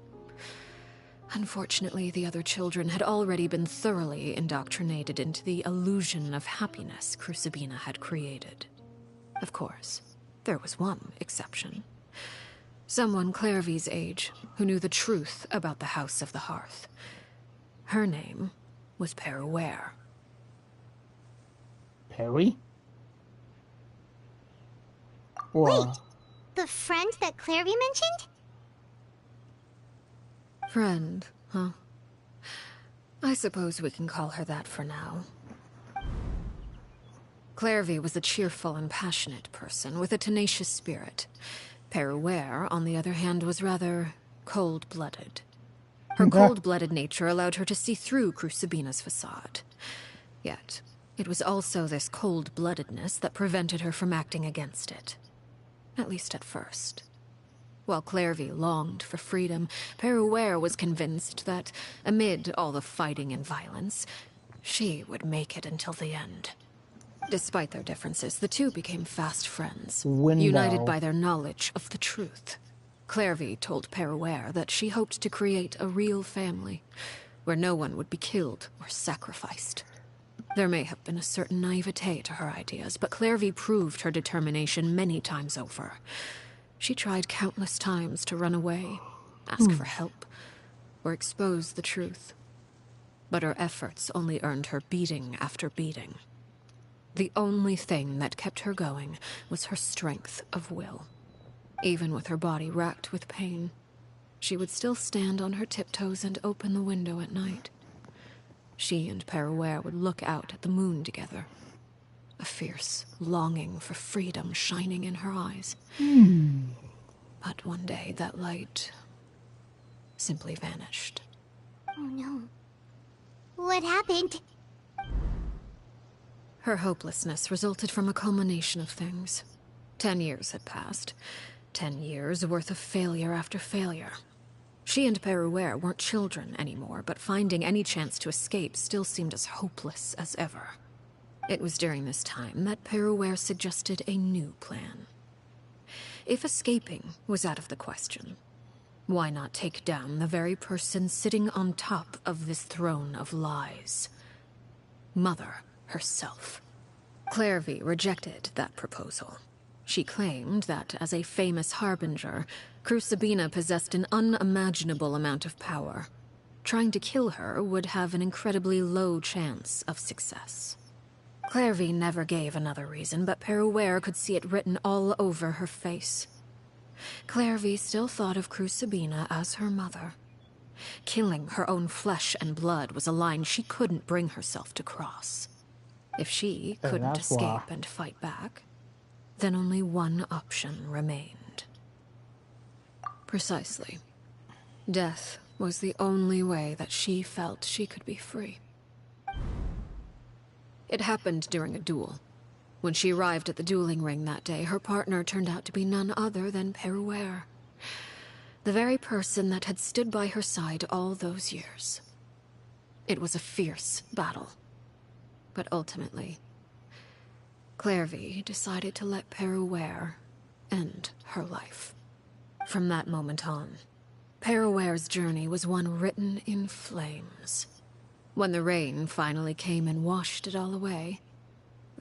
[SPEAKER 8] Unfortunately, the other children had already been thoroughly indoctrinated into the illusion of happiness Crucibina had created. Of course, there was one exception. Someone Clairvy's age, who knew the truth about the House of the Hearth. Her name was Peruere.
[SPEAKER 1] Perry?
[SPEAKER 6] Wait, the friend that Clairvy mentioned?
[SPEAKER 8] Friend, huh? I suppose we can call her that for now. Clairvy was a cheerful and passionate person with a tenacious spirit. Peruere, on the other hand, was rather cold-blooded. Her cold-blooded nature allowed her to see through Crucibina's facade. Yet, it was also this cold-bloodedness that prevented her from acting against it. At least at first. While Clairvy longed for freedom, Peruere was convinced that, amid all the fighting and violence, she would make it until the end. Despite their differences, the two became fast friends, united by their knowledge of the truth. Clairvy told Peruere that she hoped to create a real family, where no one would be killed or sacrificed. There may have been a certain naivete to her ideas, but Clairvy proved her determination many times over. She tried countless times to run away, ask for help, or expose the truth. but her efforts only earned her beating after beating. The only thing that kept her going was her strength of will. Even with her body racked with pain, she would still stand on her tiptoes and open the window at night. She and Peruere would look out at the moon together, a fierce longing for freedom shining in her eyes. But one day that light simply vanished.
[SPEAKER 6] Oh no. What happened?
[SPEAKER 8] Her hopelessness resulted from a culmination of things. 10 years had passed. 10 years worth of failure after failure. She and Peruere weren't children anymore, but finding any chance to escape still seemed as hopeless as ever. It was during this time that Peruere suggested a new plan. If escaping was out of the question, why not take down the very person sitting on top of this throne of lies? Mother herself. Clairvy rejected that proposal. She claimed that, as a famous harbinger, Crucibina possessed an unimaginable amount of power. Trying to kill her would have an incredibly low chance of success. Clairvy never gave another reason, but Peruere could see it written all over her face. Clairvy still thought of Crucibina as her mother. Killing her own flesh and blood was a line she couldn't bring herself to cross. If she couldn't escape and fight back, then only one option remained. Precisely. Death was the only way that she felt she could be free. It happened during a duel. When she arrived at the dueling ring that day, her partner turned out to be none other than Peruere. The very person that had stood by her side all those years. It was a fierce battle. But ultimately, Clairvy decided to let Peruere end her life. From that moment on, Peruere's journey was one written in flames. When the rain finally came and washed it all away,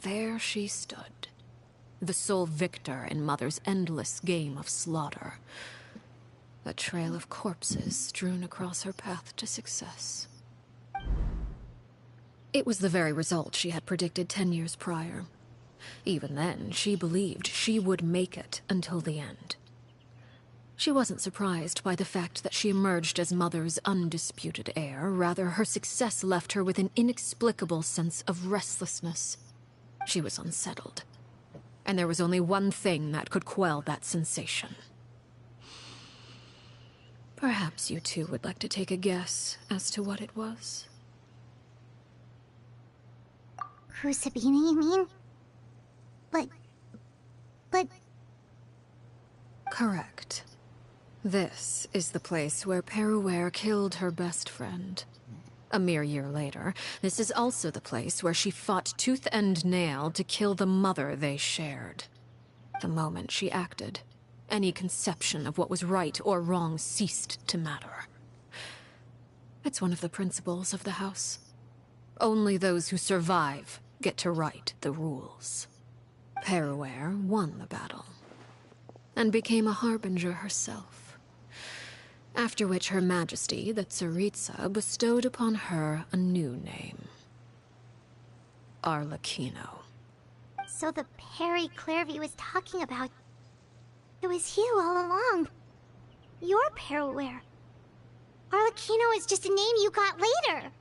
[SPEAKER 8] there she stood, the sole victor in Mother's endless game of slaughter. A trail of corpses strewn across her path to success. It was the very result she had predicted 10 years prior. Even then, she believed she would make it until the end. She wasn't surprised by the fact that she emerged as Mother's undisputed heir. Rather, her success left her with an inexplicable sense of restlessness. She was unsettled. And there was only one thing that could quell that sensation. Perhaps you two would like to take a guess as to what it was?
[SPEAKER 6] Crucibina, you mean? But...
[SPEAKER 8] Correct. This is the place where Peruere killed her best friend. A mere year later, this is also the place where she fought tooth and nail to kill the mother they shared. The moment she acted, any conception of what was right or wrong ceased to matter. It's one of the principles of the house. Only those who survive get to write the rules. Peruere won the battle, and became a harbinger herself. After which Her Majesty, the Tsaritsa, bestowed upon her a new name. Arlecchino.
[SPEAKER 6] So the Perry Clairvy was talking about... It was you all along. You're Peruere. Arlecchino is just a name you got later.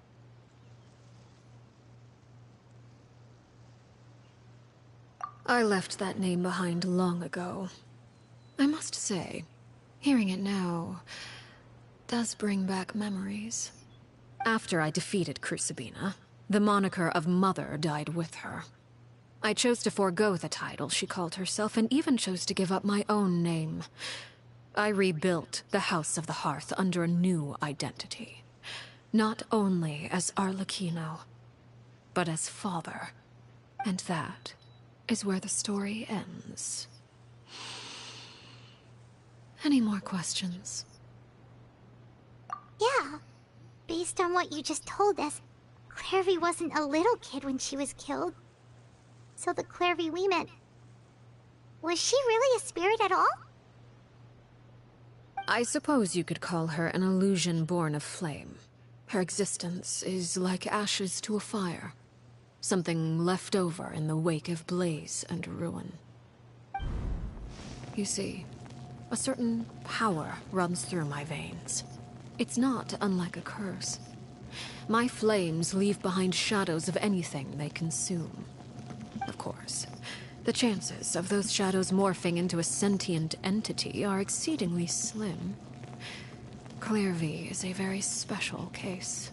[SPEAKER 8] I left that name behind long ago. I must say, hearing it now does bring back memories. After I defeated Crucibina, the moniker of Mother died with her. I chose to forego the title she called herself, and even chose to give up my own name. I rebuilt the House of the Hearth under a new identity. Not only as Arlecchino, but as father. And that is where the story ends. Any more questions?
[SPEAKER 6] Yeah. Based on what you just told us, Clairvy wasn't a little kid when she was killed. So the Clairvy we met... Was she really a spirit at all?
[SPEAKER 8] I suppose you could call her an illusion born of flame. Her existence is like ashes to a fire. Something left over in the wake of blaze and ruin. You see, a certain power runs through my veins. It's not unlike a curse. My flames leave behind shadows of anything they consume. Of course, the chances of those shadows morphing into a sentient entity are exceedingly slim. Clairvy is a very special case.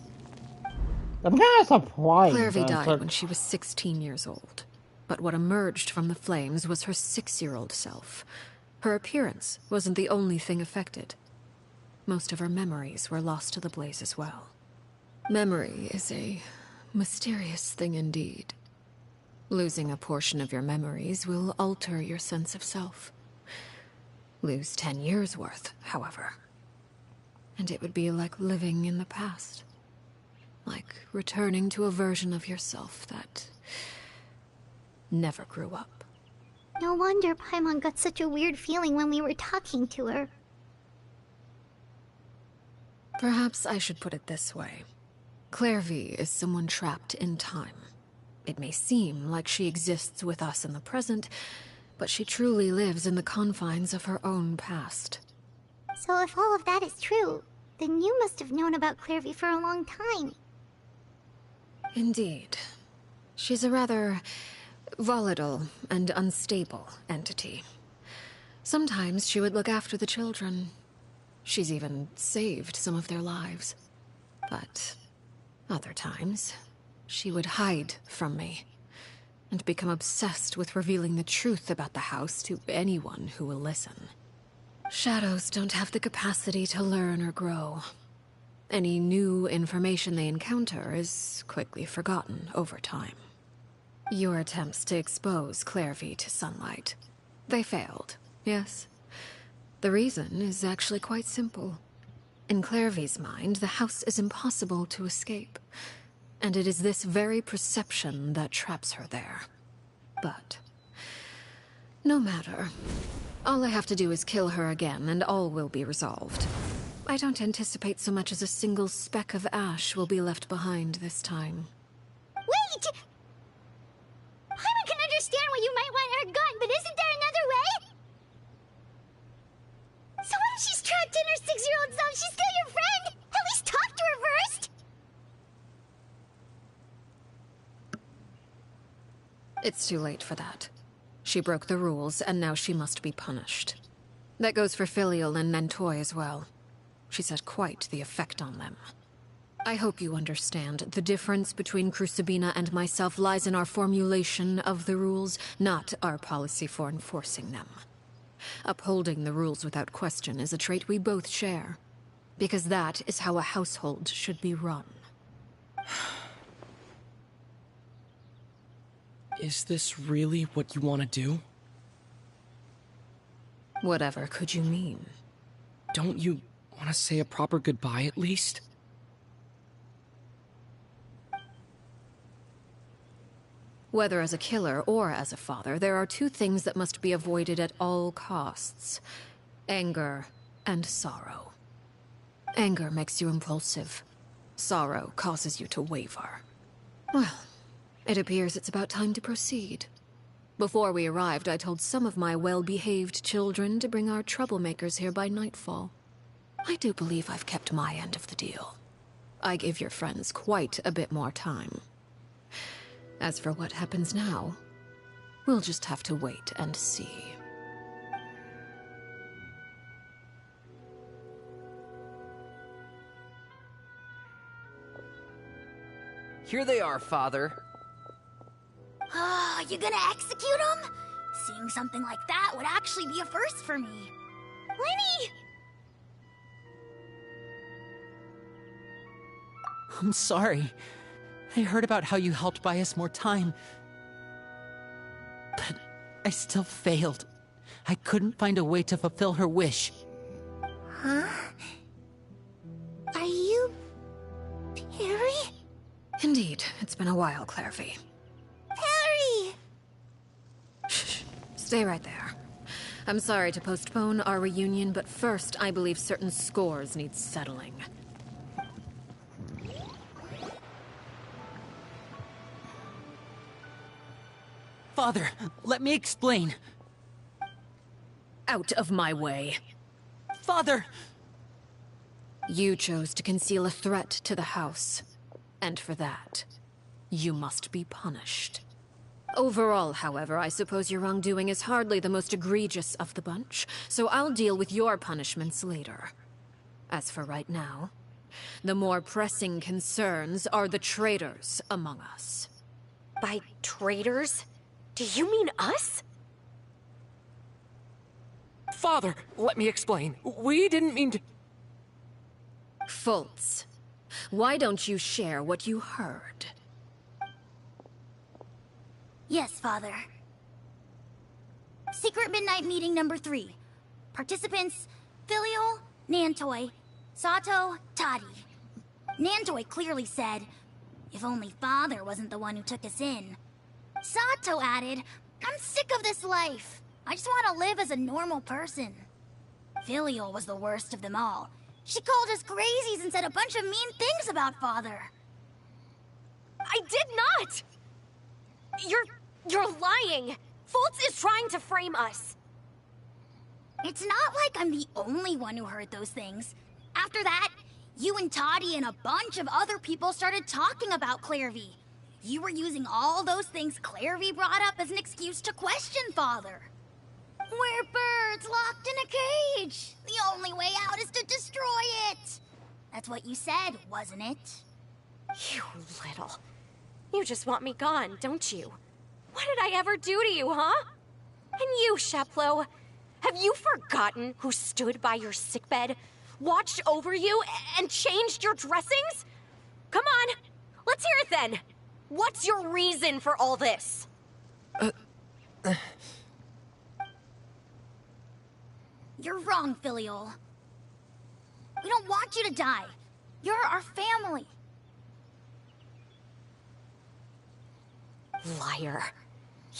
[SPEAKER 1] I'm kind of surprised.
[SPEAKER 8] Clairvy died when she was 16 years old. But what emerged from the flames was her 6-year-old self. Her appearance wasn't the only thing affected. Most of her memories were lost to the blaze as well. Memory is a mysterious thing indeed. Losing a portion of your memories will alter your sense of self. Lose 10 years' worth, however, and it would be like living in the past. Like returning to a version of yourself that never grew up.
[SPEAKER 6] No wonder Paimon got such a weird feeling when we were talking to her.
[SPEAKER 8] Perhaps I should put it this way. Clairvy is someone trapped in time. It may seem like she exists with us in the present, but she truly lives in the confines of her own past.
[SPEAKER 6] So if all of that is true, then you must have known about Clairvy for a long time.
[SPEAKER 8] Indeed. She's a rather volatile and unstable entity. Sometimes she would look after the children. She's even saved some of their lives. But other times, she would hide from me and become obsessed with revealing the truth about the house to anyone who will listen. Shadows don't have the capacity to learn or grow. Any new information they encounter is quickly forgotten over time. Your attempts to expose Clairvy to sunlight, they failed, yes? The reason is actually quite simple. In Clairvy's mind, the house is impossible to escape, and it is this very perception that traps her there. But no matter. All I have to do is kill her again, and all will be resolved. I don't anticipate so much as a single speck of ash will be left behind this time.
[SPEAKER 6] Wait! Paimon can understand why you might want her gone, but isn't there another way? So what if she's trapped in her 6-year-old self? She's still your friend! At least talk to her first!
[SPEAKER 8] It's too late for that. She broke the rules, and now she must be punished. That goes for Filial and Nantoy as well. She's had quite the effect on them. I hope you understand. The difference between Crucibina and myself lies in our formulation of the rules, not our policy for enforcing them. Upholding the rules without question is a trait we both share, because that is how a household should be run.
[SPEAKER 12] Is this really what you want to do?
[SPEAKER 8] Whatever could you mean?
[SPEAKER 12] Don't you want to say a proper goodbye at least?
[SPEAKER 8] Whether as a killer or as a father, there are two things that must be avoided at all costs: anger and sorrow. Anger makes you impulsive. Sorrow causes you to waver. Well, it appears it's about time to proceed. Before we arrived, I told some of my well-behaved children to bring our troublemakers here by nightfall. I do believe I've kept my end of the deal. I give your friends quite a bit more time. As for what happens now, we'll just have to wait and see.
[SPEAKER 11] Here they are, Father.
[SPEAKER 9] You gonna execute him? Seeing something like that would actually be a first for me.
[SPEAKER 6] Lenny!
[SPEAKER 2] I'm sorry. I heard about how you helped buy us more time. But I still failed. I couldn't find a way to fulfill her wish.
[SPEAKER 6] Huh? Are you... Perry?
[SPEAKER 8] Indeed, it's been a while, Clairvy.
[SPEAKER 6] Perry!
[SPEAKER 8] Shh, stay right there. I'm sorry to postpone our reunion, but first I believe certain scores need settling.
[SPEAKER 2] Father, let me explain.
[SPEAKER 8] Out of my way.
[SPEAKER 2] Father!
[SPEAKER 8] You chose to conceal a threat to the house. And for that, you must be punished. Overall, however, I suppose your wrongdoing is hardly the most egregious of the bunch, so I'll deal with your punishments later. As for right now, the more pressing concerns are the traitors among us.
[SPEAKER 9] By traitors? Do you mean us?
[SPEAKER 12] Father, let me explain. We didn't mean to...
[SPEAKER 8] Fultz, why don't you share what you heard?
[SPEAKER 6] Yes, Father. Secret Midnight Meeting number 3. Participants, Filial, Nantoi, Sato, Toddy. Nantoi clearly said, if only Father wasn't the one who took us in. Sato added, I'm sick of this life. I just want to live as a normal person. Filial was the worst of them all. She called us crazies and said a bunch of mean things about Father.
[SPEAKER 9] I did not! You're lying! Fultz is trying to frame us.
[SPEAKER 6] It's not like I'm the only one who heard those things. After that, you and Toddy and a bunch of other people started talking about Clairvy. You were using all those things Clairvy brought up as an excuse to question Father. We're birds locked in a cage. The only way out is to destroy it. That's what you said, wasn't it?
[SPEAKER 9] You little... You just want me gone, don't you? What did I ever do to you, huh? And you, Sheplo, have you forgotten who stood by your sickbed, watched over you, and changed your dressings? Come on, let's hear it then. What's your reason for all this?
[SPEAKER 6] You're wrong, Filial. We don't want you to die. You're our family.
[SPEAKER 9] Liar.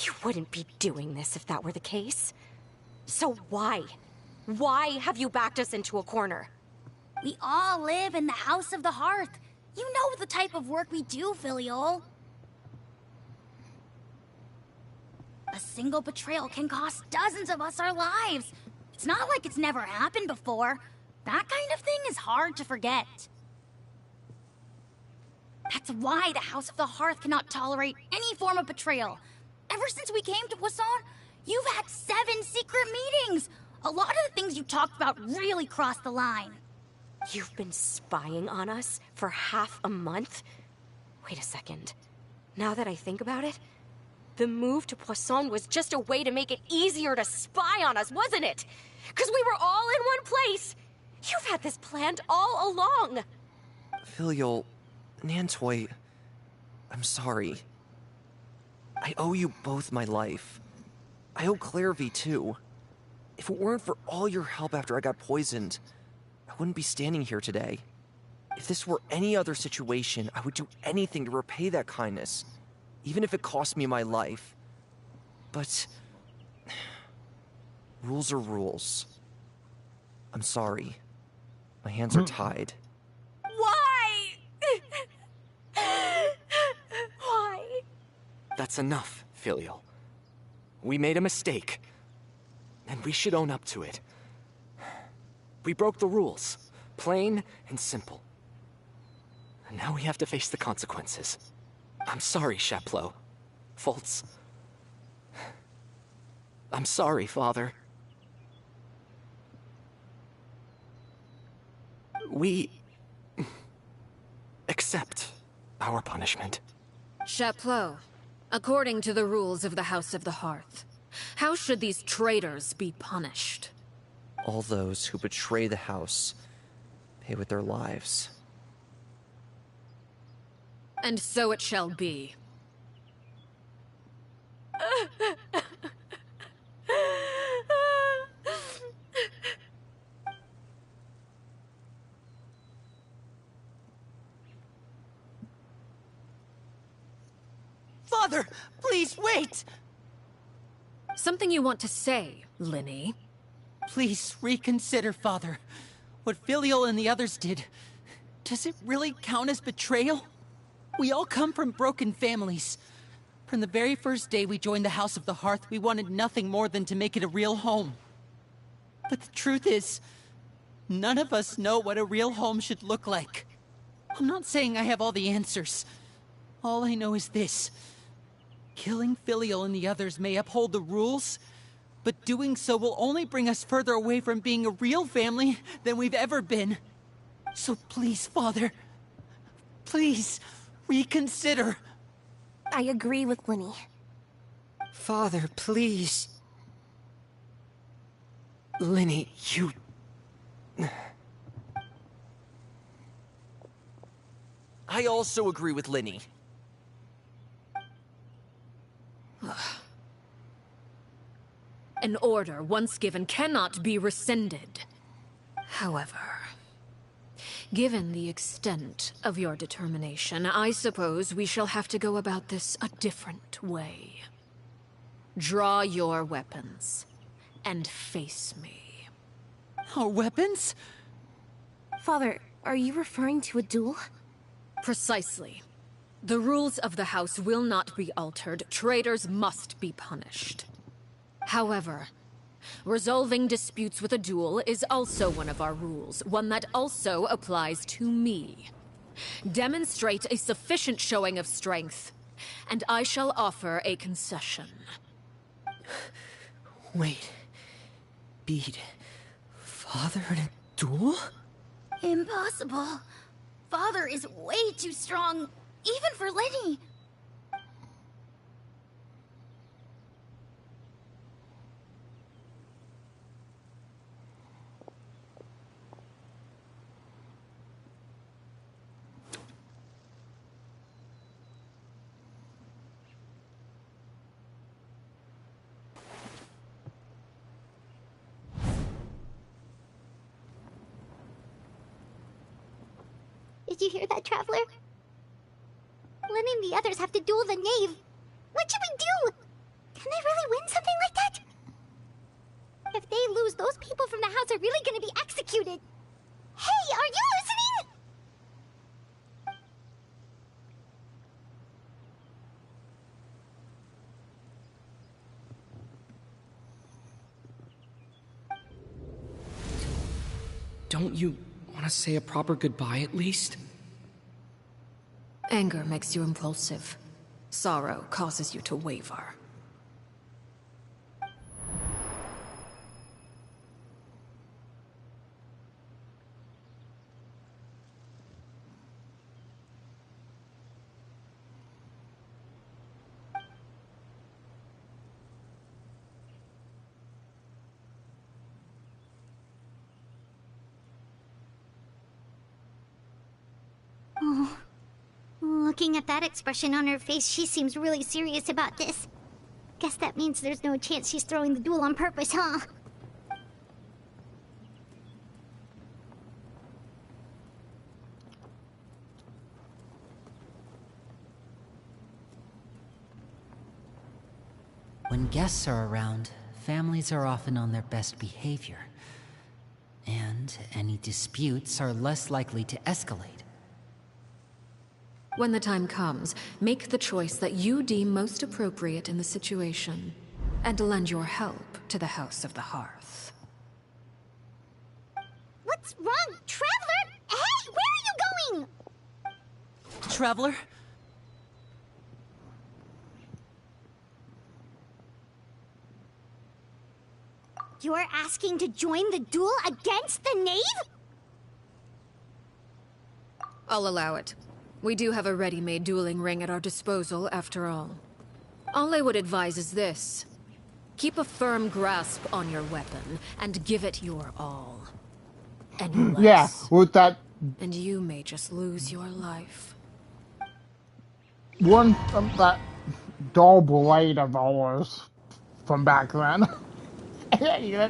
[SPEAKER 9] You wouldn't be doing this if that were the case. So why? Why have you backed us into a corner?
[SPEAKER 6] We all live in the House of the Hearth. You know the type of work we do, Filial. A single betrayal can cost dozens of us our lives. It's not like it's never happened before. That kind of thing is hard to forget. That's why the House of the Hearth cannot tolerate any form of betrayal. Ever since we came to Poisson, you've had 7 secret meetings. A lot of the things you talked about really crossed the line.
[SPEAKER 9] You've been spying on us for half a month? Wait a second. Now that I think about it, the move to Poisson was just a way to make it easier to spy on us, wasn't it? Because we were all in one place. You've had this planned all along.
[SPEAKER 4] Filial, Nantoi, I'm sorry. I owe you both my life. I owe Clairvy too. If it weren't for all your help after I got poisoned, I wouldn't be standing here today. If this were any other situation, I would do anything to repay that kindness, even if it cost me my life. But rules are rules. I'm sorry. My hands are tied.
[SPEAKER 9] Why? Why?
[SPEAKER 12] That's enough, Filial. We made a mistake, and we should own up to it. We broke the rules, plain and simple. And now we have to face the consequences. I'm sorry, Sheplo. Fultz. I'm sorry, Father. We accept our punishment.
[SPEAKER 8] Chapleau, according to the rules of the House of the Hearth, how should these traitors be punished?
[SPEAKER 4] All those who betray the house pay with their lives.
[SPEAKER 8] And so it shall be.
[SPEAKER 2] Father, please wait!
[SPEAKER 8] Something you want to say, Linny?
[SPEAKER 2] Please reconsider, Father. What Filial and the others did, does it really count as betrayal? We all come from broken families. From the very first day we joined the House of the Hearth, we wanted nothing more than to make it a real home. But the truth is, none of us know what a real home should look like. I'm not saying I have all the answers. All I know is this. Killing Filial and the others may uphold the rules, but doing so will only bring us further away from being a real family than we've ever been. So please, Father, please, reconsider.
[SPEAKER 5] I agree with Linny.
[SPEAKER 4] Father, please. Linny, you...
[SPEAKER 11] I also agree with Linny.
[SPEAKER 8] An order once given cannot be rescinded. However, given the extent of your determination, I suppose we shall have to go about this a different way. Draw your weapons and face me.
[SPEAKER 2] Our weapons?
[SPEAKER 5] Father, are you referring to a duel?
[SPEAKER 8] Precisely. The rules of the house will not be altered. Traitors must be punished. However, resolving disputes with a duel is also one of our rules, one that also applies to me. Demonstrate a sufficient showing of strength, and I shall offer a concession.
[SPEAKER 4] Wait. Beat Father in a duel?
[SPEAKER 3] Impossible. Father is way too strong, even for Linny.
[SPEAKER 6] Did you hear that, Traveler? Lenny and the others have to duel the knave. What should we do? Can they really win something like that? If they lose, those people from the house are really gonna be executed. Hey, are you listening?
[SPEAKER 4] Don't you want to say a proper goodbye at least?
[SPEAKER 8] Anger makes you impulsive. Sorrow causes you to waver.
[SPEAKER 6] Oh. Looking at that expression on her face, she seems really serious about this. Guess that means there's no chance she's throwing the duel on purpose, huh?
[SPEAKER 2] When guests are around, families are often on their best behavior. And any disputes are less likely to escalate.
[SPEAKER 8] When the time comes, make the choice that you deem most appropriate in the situation, and lend your help to the House of the Hearth.
[SPEAKER 6] What's wrong, Traveler? Hey, where are you going?
[SPEAKER 2] Traveler?
[SPEAKER 6] You're asking to join the duel against the knave?
[SPEAKER 8] I'll allow it. We do have a ready-made dueling ring at our disposal, after all. All I would advise is this. Keep a firm grasp on your weapon, and give it your all. Any less,
[SPEAKER 1] Yeah, with that
[SPEAKER 8] and you may just lose your life.
[SPEAKER 1] one that dull blade of ours from back then. Yeah.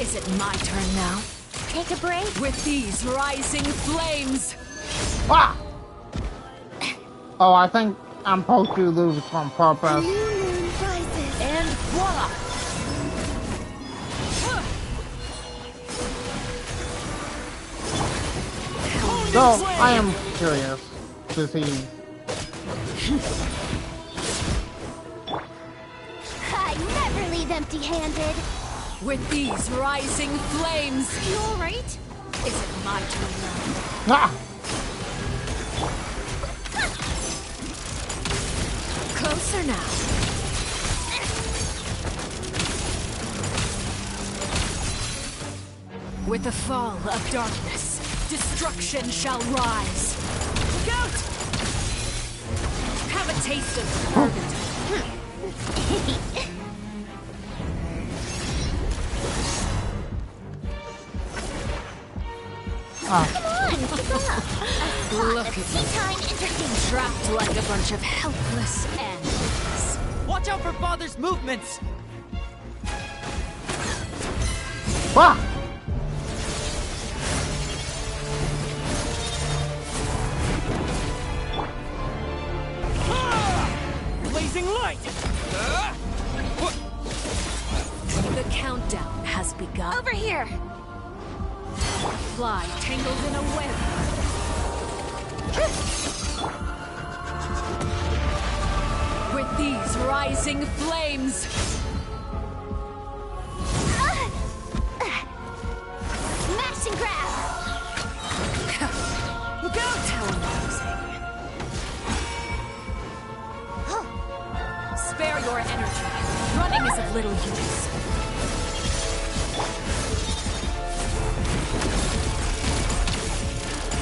[SPEAKER 8] Is it my turn now?
[SPEAKER 6] Take a break?
[SPEAKER 8] With these rising flames!
[SPEAKER 1] Ah! Oh, I think I'm supposed to lose on purpose.
[SPEAKER 8] And voila! Tell me
[SPEAKER 1] So, I am curious to see.
[SPEAKER 6] I never leave empty-handed.
[SPEAKER 8] With these rising flames.
[SPEAKER 6] You alright?
[SPEAKER 8] Is it my turn now?
[SPEAKER 1] Ah!
[SPEAKER 8] Closer now. With the fall of darkness, destruction shall rise. Look out! Have a taste of purgatory.
[SPEAKER 6] Come on, keep up.
[SPEAKER 8] Look at you. Trapped like a bunch of helpless animals.
[SPEAKER 11] Watch out for Father's movements!
[SPEAKER 1] Ah!
[SPEAKER 11] Blazing light!
[SPEAKER 8] The countdown has begun.
[SPEAKER 9] Over here!
[SPEAKER 8] Fly tangled in a web. With these rising flames.
[SPEAKER 6] Smash and grab!
[SPEAKER 8] Look out! How amusing. Spare your energy. Running is of little use.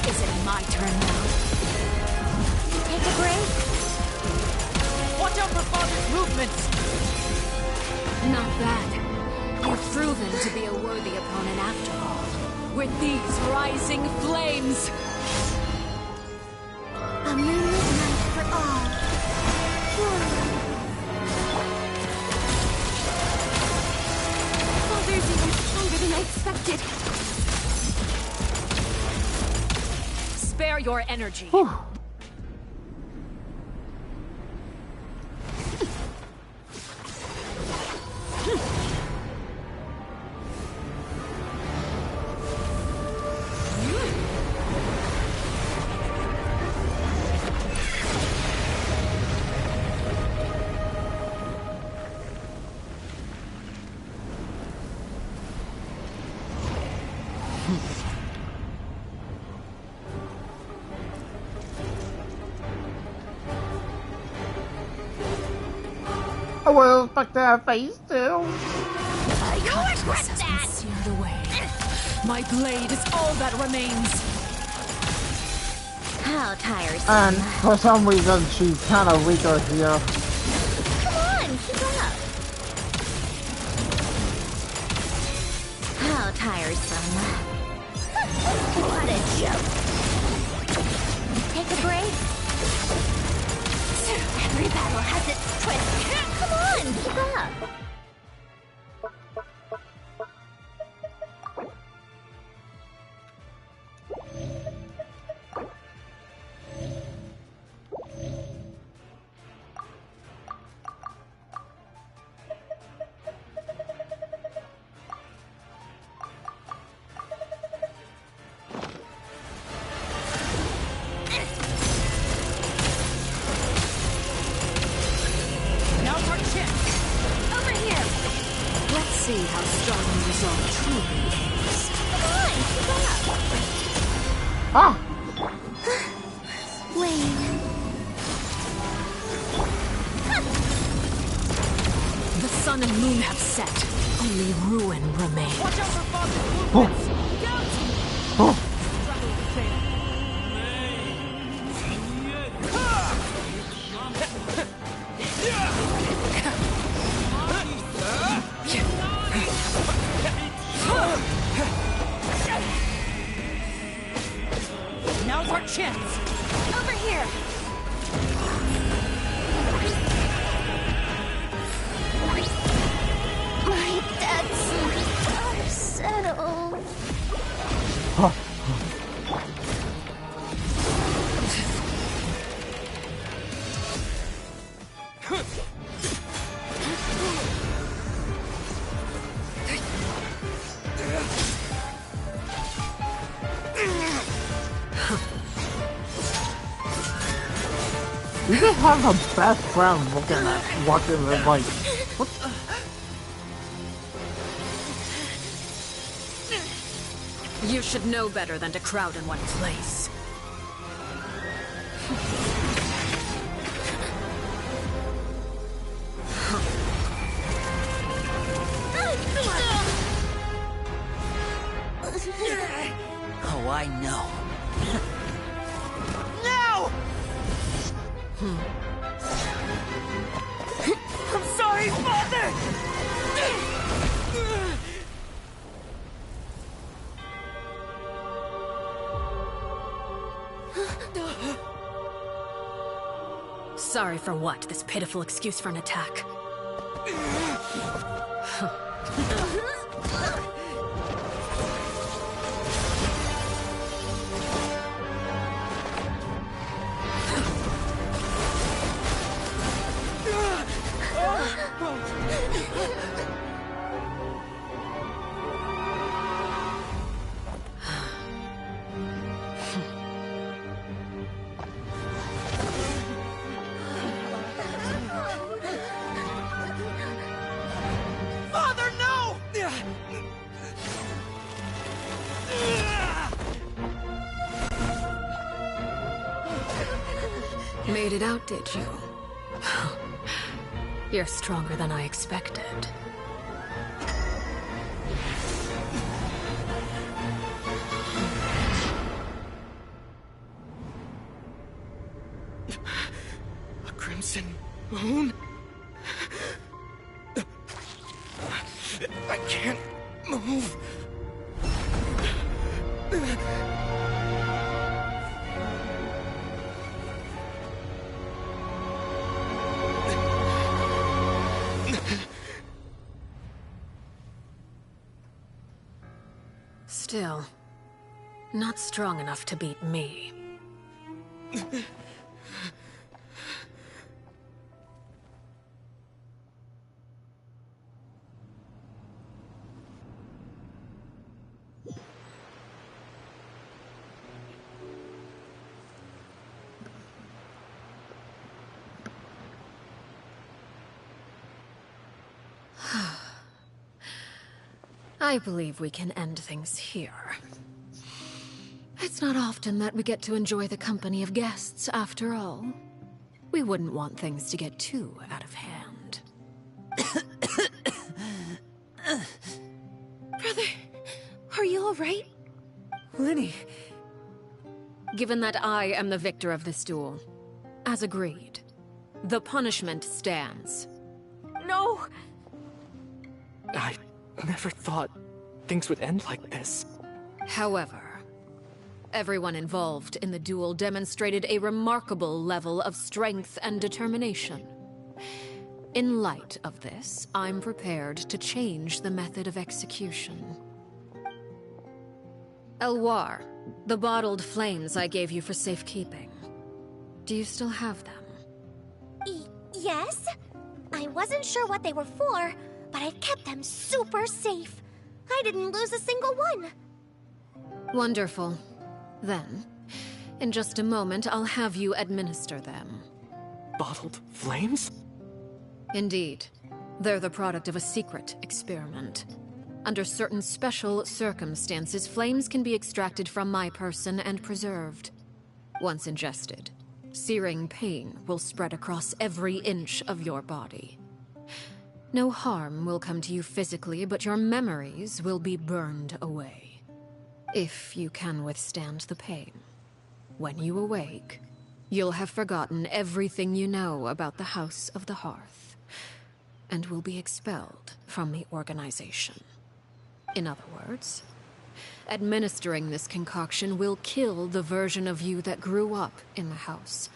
[SPEAKER 8] Is it my turn now?
[SPEAKER 6] Take a break.
[SPEAKER 11] Watch out for Father's movements!
[SPEAKER 8] Not bad. You've proven to be a worthy opponent after all. With these rising flames.
[SPEAKER 6] A moonlit night for all. Father's even stronger than I expected.
[SPEAKER 8] Spare your energy.
[SPEAKER 1] I will expect that face too.
[SPEAKER 6] You'll regret that!
[SPEAKER 8] Seared away. My blade is all that remains.
[SPEAKER 6] How tiresome.
[SPEAKER 1] And for some reason, she's kind of weaker here.
[SPEAKER 6] Come on, keep up. How tiresome. What a joke. Take a break. Every battle has its twist. Come on, keep up.
[SPEAKER 8] See how strong the resolve truly is.
[SPEAKER 6] Come on, keep up.
[SPEAKER 1] Ah!
[SPEAKER 6] Wait.
[SPEAKER 8] The sun and moon have set. Only ruin remains.
[SPEAKER 11] Watch out for Father's movements!
[SPEAKER 1] Oh!
[SPEAKER 11] Now's our chance!
[SPEAKER 9] Over here!
[SPEAKER 6] My debts are settled.
[SPEAKER 1] You just have the best friend looking at watching it like, what?
[SPEAKER 8] You should know better than to crowd in one place.
[SPEAKER 2] Oh, I know.
[SPEAKER 11] No! I'm sorry, Father!
[SPEAKER 8] Sorry for what? This pitiful excuse for an attack.
[SPEAKER 11] Father, no!
[SPEAKER 8] Made it out, did you? You're stronger than I expected.
[SPEAKER 12] A crimson moon? I can't move.
[SPEAKER 8] Still, not strong enough to beat me. I believe we can end things here. It's not often that we get to enjoy the company of guests, after all. We wouldn't want things to get too out of hand.
[SPEAKER 5] Brother, are you alright?
[SPEAKER 8] Linny. Given that I am the victor of this duel, as agreed, the punishment stands.
[SPEAKER 9] No!
[SPEAKER 12] I never thought things would end like this.
[SPEAKER 8] However, everyone involved in the duel demonstrated a remarkable level of strength and determination. In light of this, I'm prepared to change the method of execution. Elwar, the bottled flames I gave you for safekeeping. Do you still have them?
[SPEAKER 6] Yes? I wasn't sure what they were for, but I've kept them super safe. I didn't lose a single one.
[SPEAKER 8] Wonderful. Then, in just a moment, I'll have you administer them.
[SPEAKER 12] Bottled flames?
[SPEAKER 8] Indeed. They're the product of a secret experiment. Under certain special circumstances, flames can be extracted from my person and preserved. Once ingested, searing pain will spread across every inch of your body. No harm will come to you physically, but your memories will be burned away. If you can withstand the pain. When you awake, you'll have forgotten everything you know about the House of the Hearth, and will be expelled from the organization. In other words, administering this concoction will kill the version of you that grew up in the house,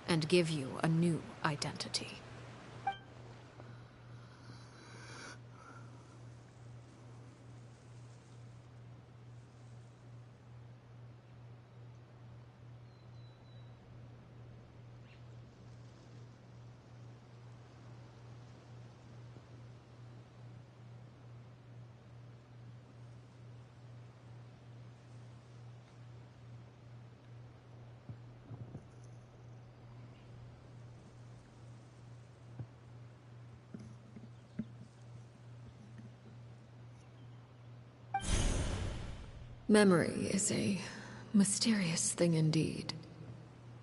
[SPEAKER 8] and give you a new identity. Memory is a mysterious thing indeed.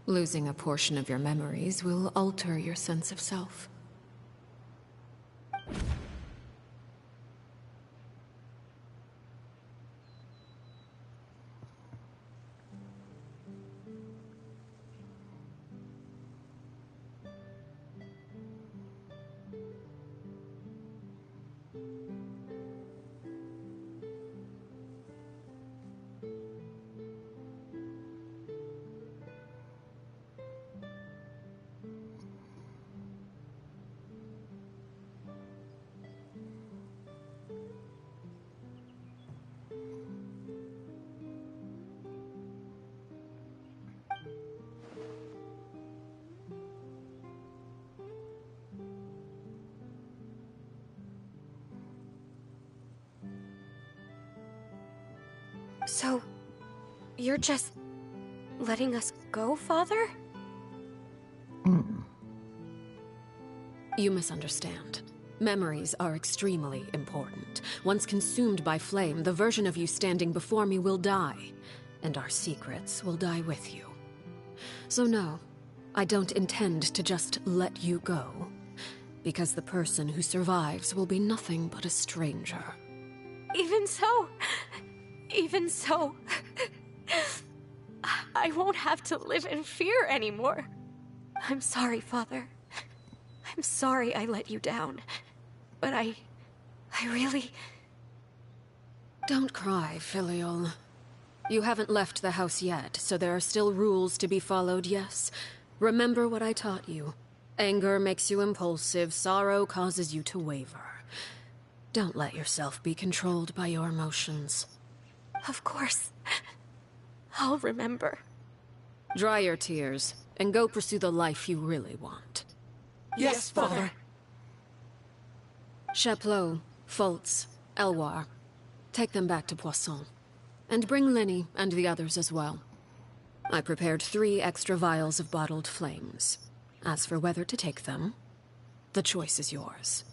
[SPEAKER 8] Losing a portion of your memories will alter your sense of self.
[SPEAKER 9] So, you're just letting us go, Father?
[SPEAKER 8] You misunderstand. Memories are extremely important. Once consumed by flame, the version of you standing before me will die, and our secrets will die with you. So no, I don't intend to just let you go, because the person who survives will be nothing but a stranger.
[SPEAKER 9] Even so, I won't have to live in fear anymore. I'm sorry, Father. I'm sorry I let you down. But I really...
[SPEAKER 8] Don't cry, Filial. You haven't left the house yet, so there are still rules to be followed, yes? Remember what I taught you. Anger makes you impulsive, sorrow causes you to waver. Don't let yourself be controlled by your emotions.
[SPEAKER 9] Of course. I'll remember.
[SPEAKER 8] Dry your tears, and go pursue the life you really want.
[SPEAKER 11] Yes, Father.
[SPEAKER 8] Chaplot, Foltz, Elwar. Take them back to Poisson. And bring Linny and the others as well. I prepared 3 extra vials of bottled flames. As for whether to take them, the choice is yours.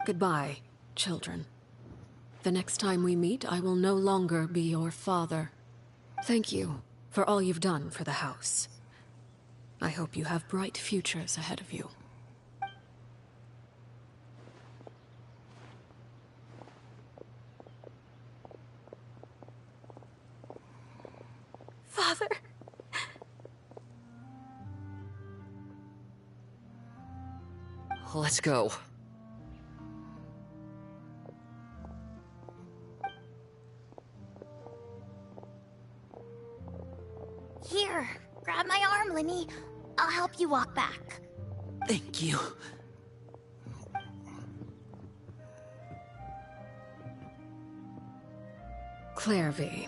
[SPEAKER 8] Goodbye, children. The next time we meet, I will no longer be your father. Thank you for all you've done for the house. I hope you have bright futures ahead of you.
[SPEAKER 9] Father.
[SPEAKER 11] Let's go.
[SPEAKER 6] Here, grab my arm, Linny. I'll help you walk back.
[SPEAKER 11] Thank you.
[SPEAKER 8] Clairvy.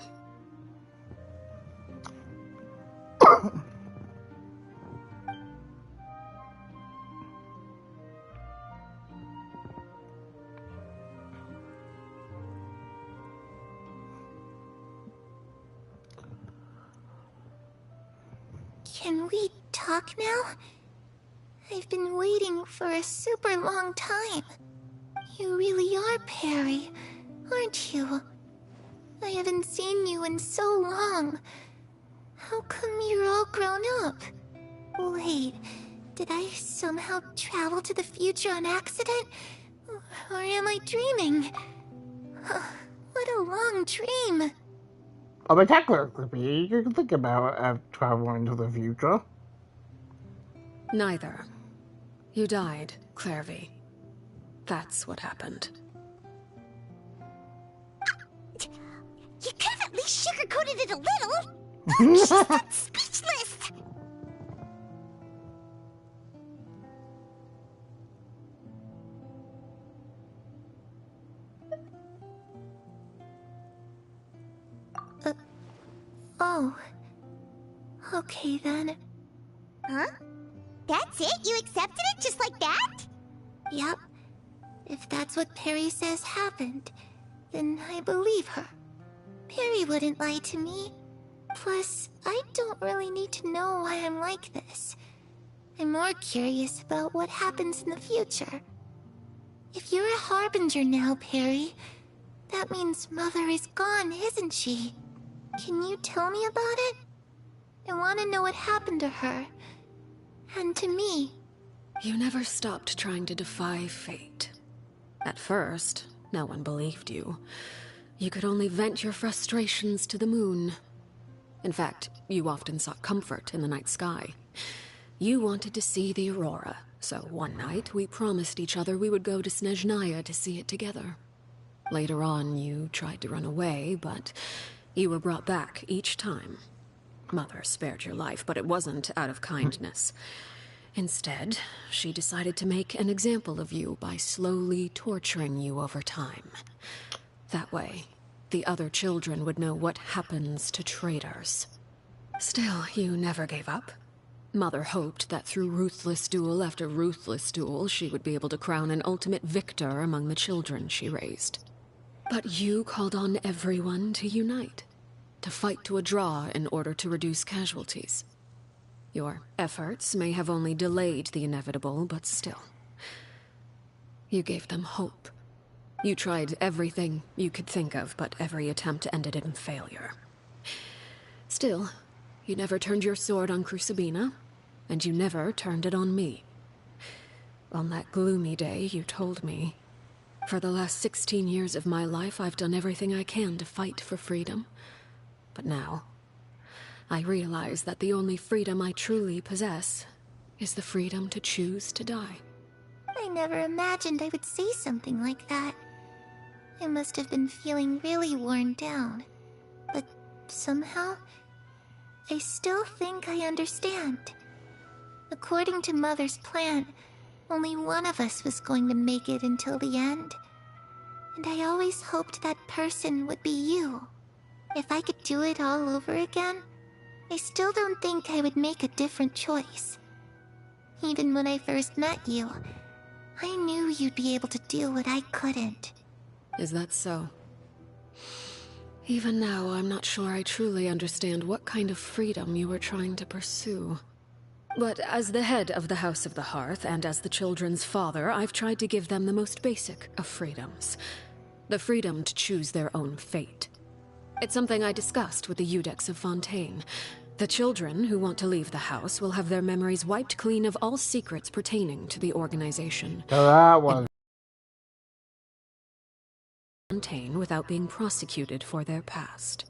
[SPEAKER 3] Can we talk now? I've been waiting for a super long time. You really are Perry, aren't you? I haven't seen you in so long. How come you're all grown up? Wait, did I somehow travel to the future on accident? Or am I dreaming? What a long dream.
[SPEAKER 1] I mean, technically, you can think about traveling to the future.
[SPEAKER 8] Neither. You died, Clairvy. That's what happened.
[SPEAKER 6] You could have at least sugarcoated it a little. She's not speechless.
[SPEAKER 3] Oh. Okay then.
[SPEAKER 6] Huh? That's it? You accepted it just like that?
[SPEAKER 3] Yep. If that's what Perry says happened, then I believe her. Perry wouldn't lie to me. Plus, I don't really need to know why I'm like this. I'm more curious about what happens in the future. If you're a harbinger now, Perry, that means Mother is gone, isn't she? Can you tell me about it? I want to know what happened to her. And to me.
[SPEAKER 8] You never stopped trying to defy fate. At first, no one believed you. You could only vent your frustrations to the moon. In fact, you often sought comfort in the night sky. You wanted to see the aurora, so one night we promised each other we would go to Snezhnaya to see it together. Later on, you tried to run away, but you were brought back each time. Mother spared your life, but it wasn't out of kindness. Instead, she decided to make an example of you by slowly torturing you over time. That way, the other children would know what happens to traitors. Still, you never gave up. Mother hoped that through ruthless duel after ruthless duel, she would be able to crown an ultimate victor among the children she raised. But you called on everyone to unite, to fight to a draw in order to reduce casualties. Your efforts may have only delayed the inevitable, but still. You gave them hope. You tried everything you could think of, but every attempt ended in failure. Still, you never turned your sword on Crucibina, and you never turned it on me. On that gloomy day, you told me, "For the last 16 years of my life, I've done everything I can to fight for freedom. But now, I realize that the only freedom I truly possess is the freedom to choose to die."
[SPEAKER 3] I never imagined I would say something like that. I must have been feeling really worn down. But somehow, I still think I understand. According to Mother's plan, only one of us was going to make it until the end. And I always hoped that person would be you. If I could do it all over again, I still don't think I would make a different choice. Even when I first met you, I knew you'd be able to do what I couldn't.
[SPEAKER 8] Is that so? Even now, I'm not sure I truly understand what kind of freedom you were trying to pursue. But as the head of the House of the Hearth, and as the children's father, I've tried to give them the most basic of freedoms. The freedom to choose their own fate. It's something I discussed with the Iudex of Fontaine. The children who want to leave the house will have their memories wiped clean of all secrets pertaining to the organization.
[SPEAKER 1] So that was...
[SPEAKER 8] Fontaine without being prosecuted for their past.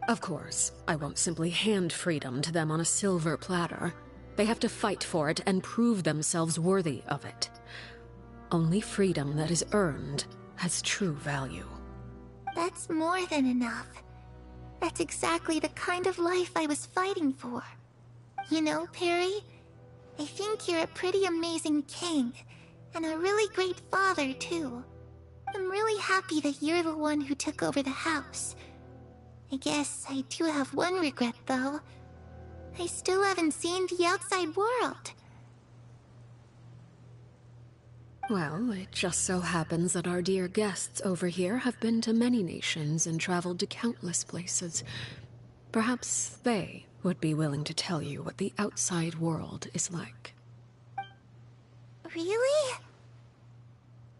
[SPEAKER 8] Of course, I won't simply hand freedom to them on a silver platter. They have to fight for it and prove themselves worthy of it. Only freedom that is earned has true value.
[SPEAKER 3] That's more than enough. That's exactly the kind of life I was fighting for. You know, Perry, I think you're a pretty amazing king, and a really great father, too. I'm really happy that you're the one who took over the house. I guess I do have one regret, though. I still haven't seen the outside world.
[SPEAKER 8] Well, it just so happens that our dear guests over here have been to many nations and traveled to countless places. Perhaps they would be willing to tell you what the outside world is like.
[SPEAKER 6] Really?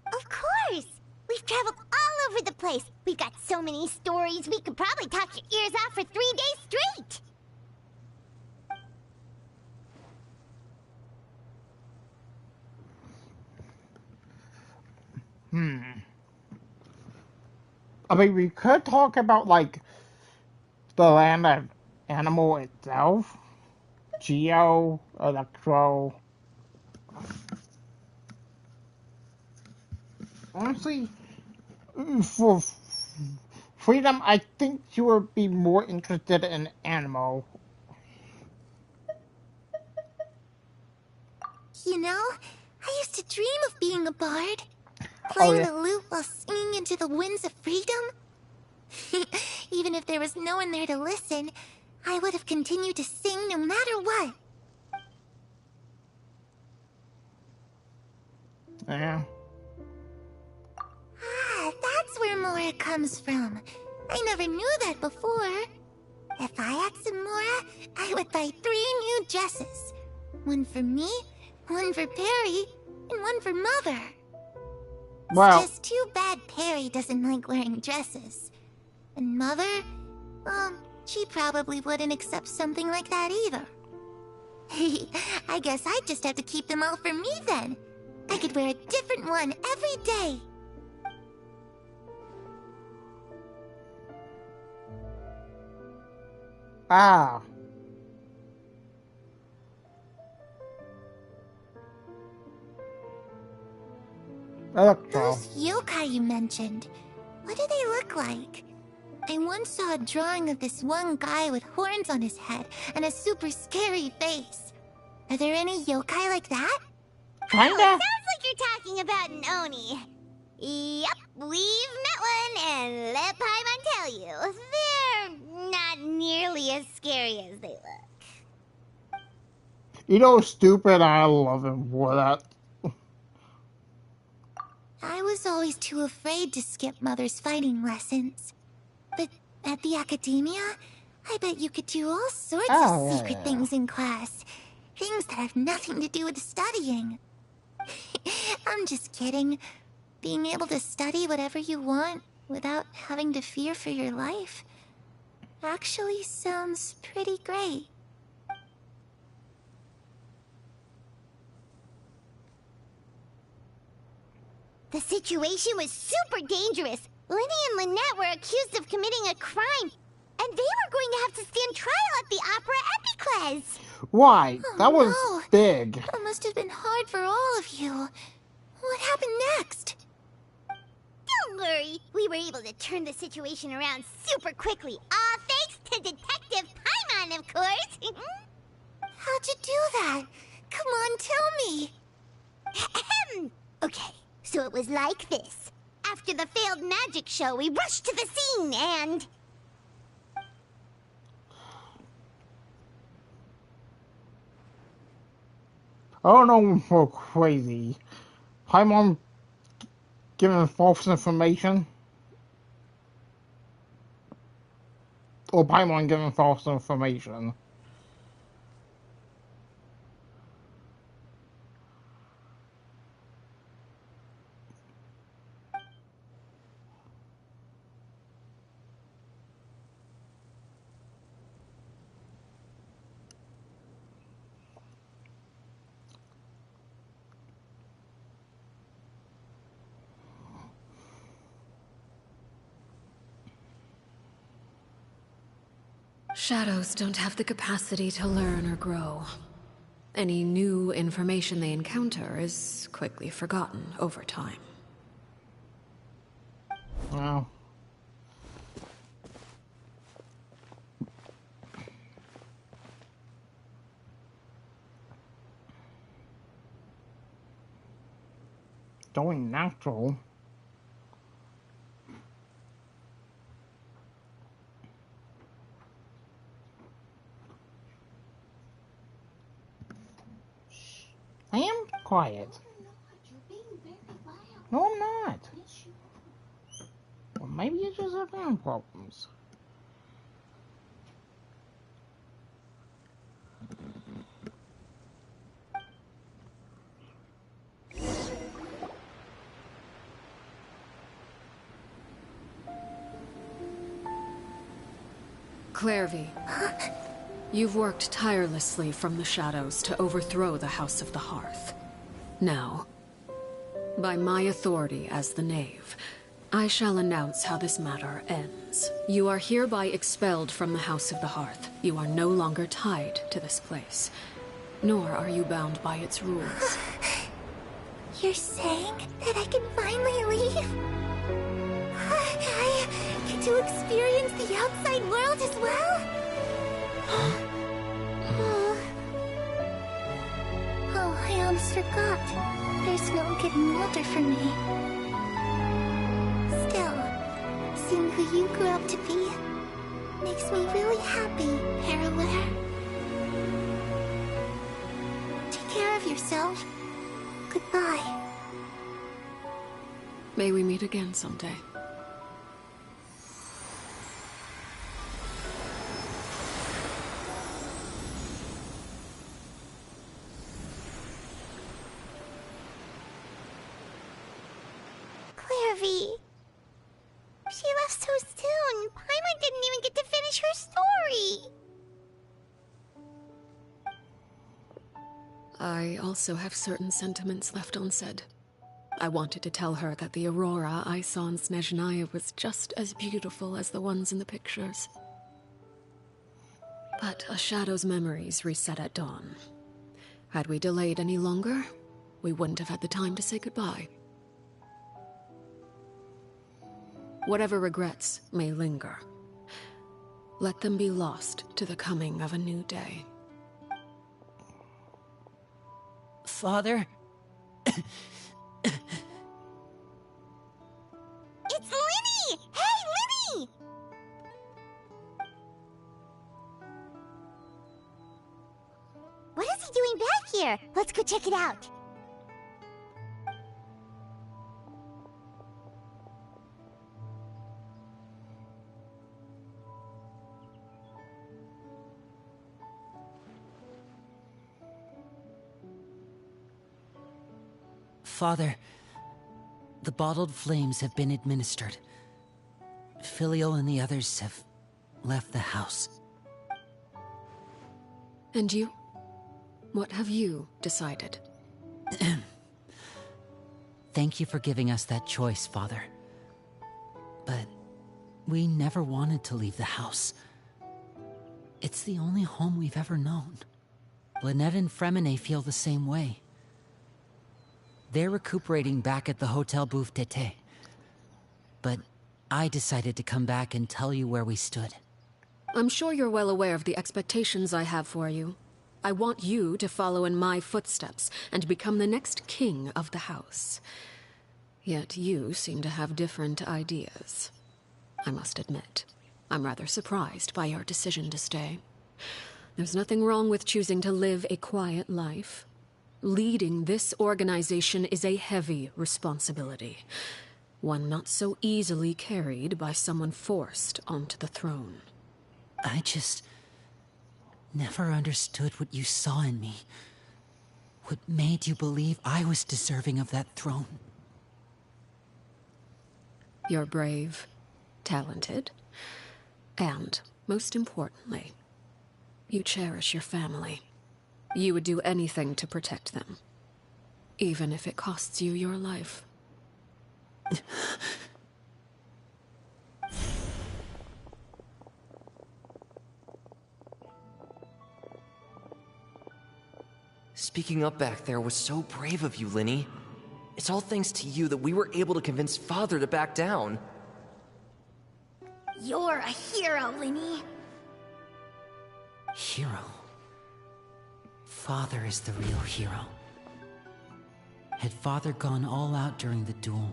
[SPEAKER 6] Of course! We've traveled all over the place. We've got so many stories, we could probably talk your ears off for 3 days straight!
[SPEAKER 1] I mean, we could talk about, like, the land of Animal itself. Geo, Electro. Honestly, for freedom, I think you would be more interested in Animal.
[SPEAKER 3] You know, I used to dream of being a bard. Playing the lute while singing into the winds of freedom. Even if there was no one there to listen, I would have continued to sing no matter what.
[SPEAKER 1] Yeah.
[SPEAKER 3] Ah, that's where Mora comes from. I never knew that before. If I had some Mora, I would buy 3 new dresses. One for me, one for Perry, and one for Mother.
[SPEAKER 1] Well,
[SPEAKER 3] It's just too bad Perry doesn't like wearing dresses. And Mother, She probably wouldn't accept something like that either. I guess I'd just have to keep them all for me then. I could wear a different one every day.
[SPEAKER 1] Ah. Electro.
[SPEAKER 3] Those yokai you mentioned, what do they look like? I once saw a drawing of this one guy with horns on his head and a super scary face. Are there any yokai like that?
[SPEAKER 1] Kinda.
[SPEAKER 6] Oh, sounds like you're talking about an Oni. Yep, we've met one, and let Paimon tell you, they're not nearly as scary as they look.
[SPEAKER 1] You know, stupid, I love him for that.
[SPEAKER 3] I was always too afraid to skip Mother's fighting lessons. But at the academia, I bet you could do all sorts of secret things in class. Things that have nothing to do with studying. I'm just kidding. Being able to study whatever you want without having to fear for your life actually sounds pretty great.
[SPEAKER 6] The situation was super dangerous. Lenny and Lynette were accused of committing a crime, and they were going to have to stand trial at the Opera Epicles.
[SPEAKER 1] Why?
[SPEAKER 3] Oh,
[SPEAKER 1] that was
[SPEAKER 3] no.
[SPEAKER 1] big.
[SPEAKER 3] That must have been hard for all of you. What happened next?
[SPEAKER 6] Don't worry. We were able to turn the situation around super quickly. All thanks to Detective Paimon, of course.
[SPEAKER 3] How'd you do that? Come on, tell me.
[SPEAKER 6] Okay, so it was like this. After the failed magic show, we rushed to the scene and...
[SPEAKER 1] Oh no, we're crazy. Paimon giving false information? Or Paimon giving false information?
[SPEAKER 8] Shadows don't have the capacity to learn or grow. Any new information they encounter is quickly forgotten over time.
[SPEAKER 1] Well. Going natural. I am quiet. No, I'm not. Well, maybe you just have phone problems.
[SPEAKER 8] Clairvy, you've worked tirelessly from the shadows to overthrow the House of the Hearth. Now, by my authority as the Knave, I shall announce how this matter ends. You are hereby expelled from the House of the Hearth. You are no longer tied to this place, nor are you bound by its rules.
[SPEAKER 3] You're saying that I can finally leave? I get to experience the outside world as well? Oh, I almost forgot. There's no getting older for me. Still, seeing who you grew up to be makes me really happy, Parallel. Take care of yourself. Goodbye.
[SPEAKER 8] May we meet again someday.
[SPEAKER 6] Clairvy. She left so soon. Paimon didn't even get to finish her story.
[SPEAKER 8] I also have certain sentiments left unsaid. I wanted to tell her that the aurora I saw in Snezhnaya was just as beautiful as the ones in the pictures. But a shadow's memories reset at dawn. Had we delayed any longer, we wouldn't have had the time to say goodbye. Whatever regrets may linger, let them be lost to the coming of a new day.
[SPEAKER 2] Father?
[SPEAKER 6] It's Linny! Hey, Linny! What is he doing back here? Let's go check it out.
[SPEAKER 2] Father, the bottled flames have been administered. Filial and the others have left the house.
[SPEAKER 8] And you? What have you decided?
[SPEAKER 2] Thank you for giving us that choice, Father. But we never wanted to leave the house. It's the only home we've ever known. Lynette and Fremine feel the same way. They're recuperating back at the Hotel Bouffe d'Été. But I decided to come back and tell you where we stood.
[SPEAKER 8] I'm sure you're well aware of the expectations I have for you. I want you to follow in my footsteps and become the next king of the house. Yet you seem to have different ideas. I must admit, I'm rather surprised by your decision to stay. There's nothing wrong with choosing to live a quiet life. Leading this organization is a heavy responsibility, one not so easily carried by someone forced onto the throne.
[SPEAKER 2] I just never understood what you saw in me. What made you believe I was deserving of that throne?
[SPEAKER 8] You're brave, talented, and, most importantly, you cherish your family. You would do anything to protect them, even if it costs you your life.
[SPEAKER 12] Speaking up back there was so brave of you, Linny. It's all thanks to you that we were able to convince Father to back down.
[SPEAKER 6] You're a hero, Linny.
[SPEAKER 2] Hero? Father is the real hero. Had Father gone all out during the duel,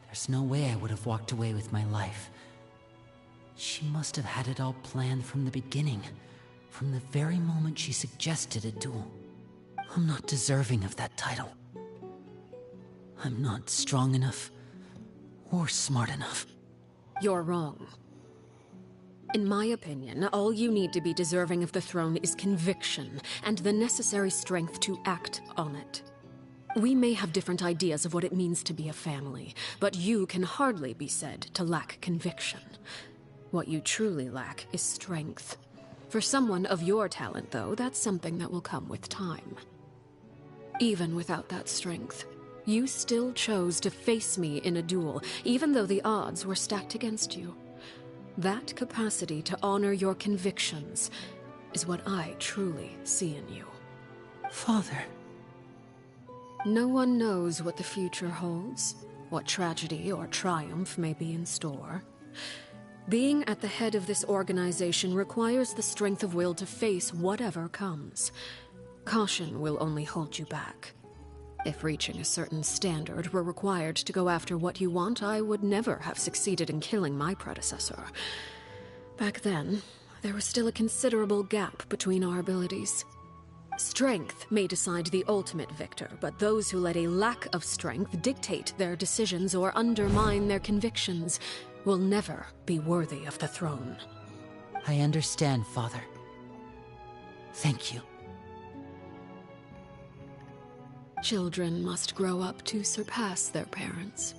[SPEAKER 2] there's no way I would have walked away with my life. She must have had it all planned from the beginning, from the very moment she suggested a duel. I'm not deserving of that title. I'm not strong enough, or smart enough.
[SPEAKER 8] You're wrong. In my opinion, all you need to be deserving of the throne is conviction and the necessary strength to act on it. We may have different ideas of what it means to be a family, but you can hardly be said to lack conviction. What you truly lack is strength. For someone of your talent, though, that's something that will come with time. Even without that strength, you still chose to face me in a duel, even though the odds were stacked against you. That capacity to honor your convictions is what I truly see in you.
[SPEAKER 2] Father.
[SPEAKER 8] No one knows what the future holds, what tragedy or triumph may be in store. Being at the head of this organization requires the strength of will to face whatever comes. Caution will only hold you back. If reaching a certain standard were required to go after what you want, I would never have succeeded in killing my predecessor. Back then, there was still a considerable gap between our abilities. Strength may decide the ultimate victor, but those who let a lack of strength dictate their decisions or undermine their convictions will never be worthy of the throne.
[SPEAKER 2] I understand, Father. Thank you.
[SPEAKER 8] Children must grow up to surpass their parents.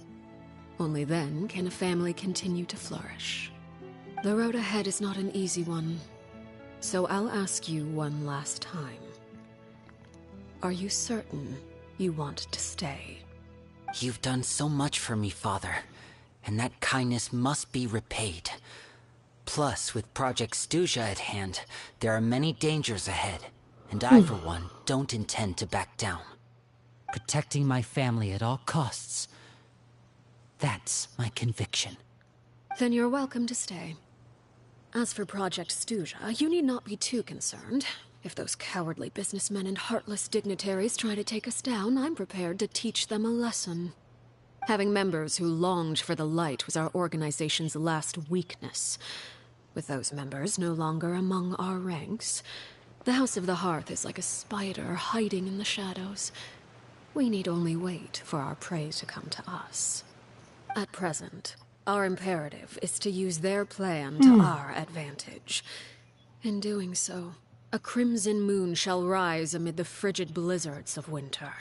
[SPEAKER 8] Only then can a family continue to flourish. The road ahead is not an easy one, so I'll ask you one last time. Are you certain you want to stay?
[SPEAKER 2] You've done so much for me, Father, and that kindness must be repaid. Plus, with Project Stuja at hand, there are many dangers ahead, and I, for one, don't intend to back down. Protecting my family at all costs. That's my conviction.
[SPEAKER 8] Then you're welcome to stay. As for Project Stuja, you need not be too concerned. If those cowardly businessmen and heartless dignitaries try to take us down, I'm prepared to teach them a lesson. Having members who longed for the light was our organization's last weakness. With those members no longer among our ranks, the House of the Hearth is like a spider hiding in the shadows. We need only wait for our prey to come to us. At present, our imperative is to use their plan to our advantage. In doing so, a crimson moon shall rise amid the frigid blizzards of winter.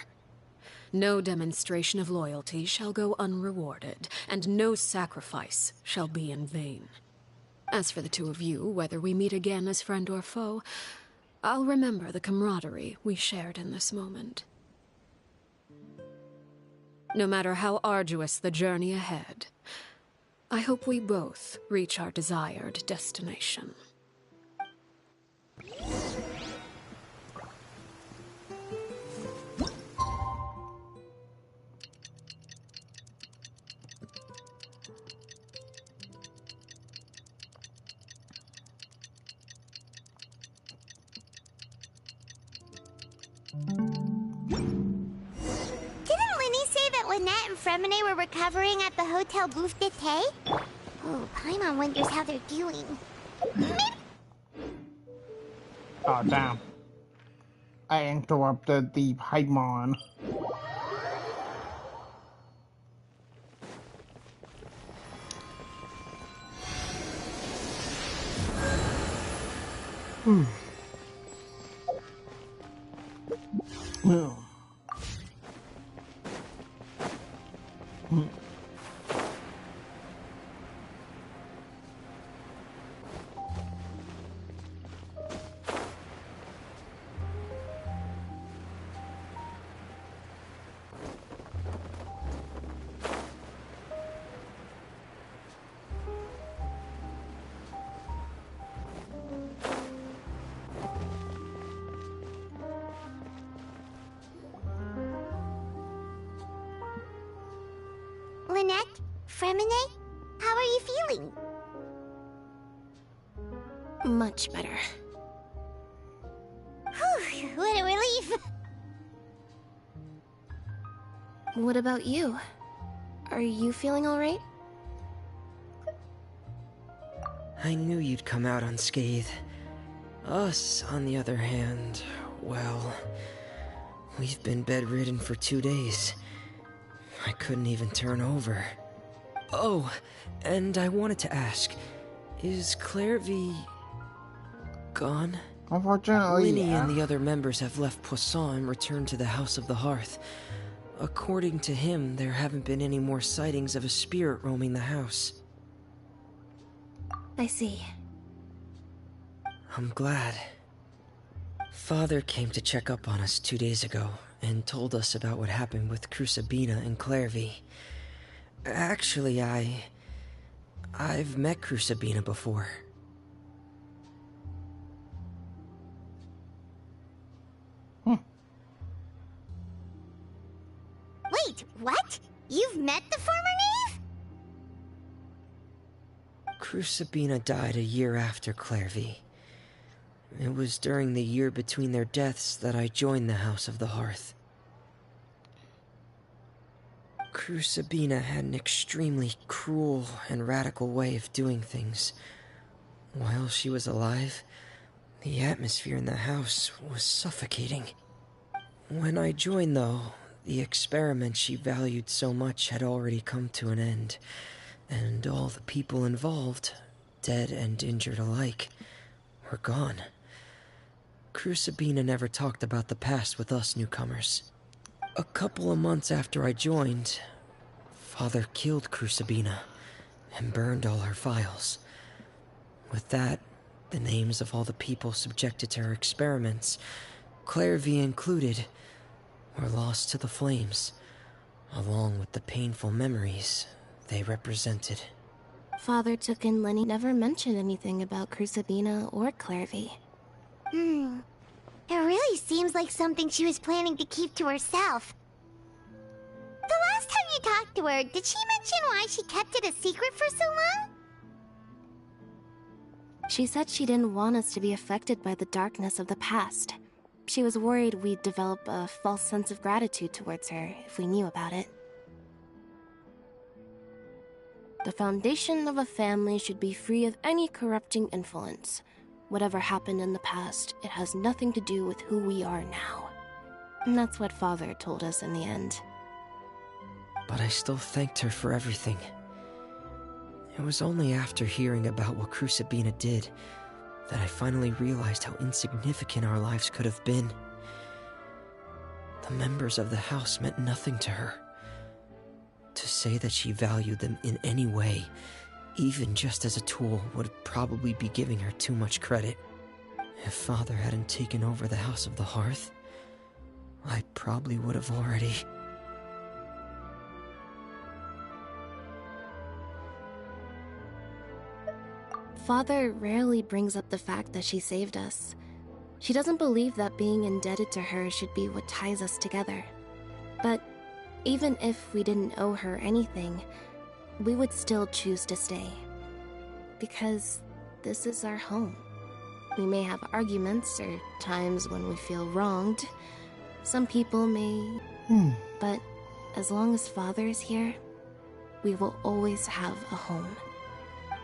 [SPEAKER 8] No demonstration of loyalty shall go unrewarded, and no sacrifice shall be in vain. As for the two of you, whether we meet again as friend or foe, I'll remember the camaraderie we shared in this moment. No matter how arduous the journey ahead, I hope we both reach our desired destination.
[SPEAKER 6] Lynette and Fremine were recovering at the Hotel Bouffe d'été? Oh, Paimon wonders how they're doing.
[SPEAKER 1] Oh, damn. I interrupted the Paimon.
[SPEAKER 6] Lynette? Fremine? How are you feeling?
[SPEAKER 5] Much better.
[SPEAKER 6] Whew, what a relief!
[SPEAKER 5] What about you? Are you feeling alright?
[SPEAKER 4] I knew you'd come out unscathed. Us, on the other hand, well, we've been bedridden for 2 days. I couldn't even turn over. Oh, and I wanted to ask, is Clairvy gone?
[SPEAKER 1] Unfortunately,
[SPEAKER 4] Linny and the other members have left Poisson and returned to the House of the Hearth. According to him, there haven't been any more sightings of a spirit roaming the house.
[SPEAKER 5] I see.
[SPEAKER 4] I'm glad. Father came to check up on us 2 days ago and told us about what happened with Crusabina and Clairvy. Actually, I've met Crusabina before.
[SPEAKER 6] Wait, what? You've met the former knave?
[SPEAKER 4] Crusabina died a year after Clairvy. It was during the year between their deaths that I joined the House of the Hearth. Crusabina had an extremely cruel and radical way of doing things. While she was alive, the atmosphere in the house was suffocating. When I joined, though, the experiment she valued so much had already come to an end, and all the people involved, dead and injured alike, were gone. Crusabina never talked about the past with us newcomers. A couple of months after I joined, Father killed Crusabina and burned all her files. With that, the names of all the people subjected to her experiments, Clairvy included, were lost to the flames, along with the painful memories they represented.
[SPEAKER 5] Father took in Lenny never mentioned anything about Crucibina or Clairvy.
[SPEAKER 6] It really seems like something she was planning to keep to herself. The last time you talked to her, did she mention why she kept it a secret for so long?
[SPEAKER 5] She said she didn't want us to be affected by the darkness of the past. She was worried we'd develop a false sense of gratitude towards her if we knew about it. The foundation of a family should be free of any corrupting influence. Whatever happened in the past, it has nothing to do with who we are now. And that's what Father told us in the end.
[SPEAKER 4] But I still thanked her for everything. It was only after hearing about what Crucibina did that I finally realized how insignificant our lives could have been. The members of the house meant nothing to her. To say that she valued them in any way, even just as a tool, would probably be giving her too much credit. If Father hadn't taken over the House of the Hearth, I probably would have already...
[SPEAKER 5] Father rarely brings up the fact that she saved us. She doesn't believe that being indebted to her should be what ties us together. But even if we didn't owe her anything, we would still choose to stay. Because this is our home. We may have arguments or times when we feel wronged. Some people may... But as long as Father is here, we will always have a home.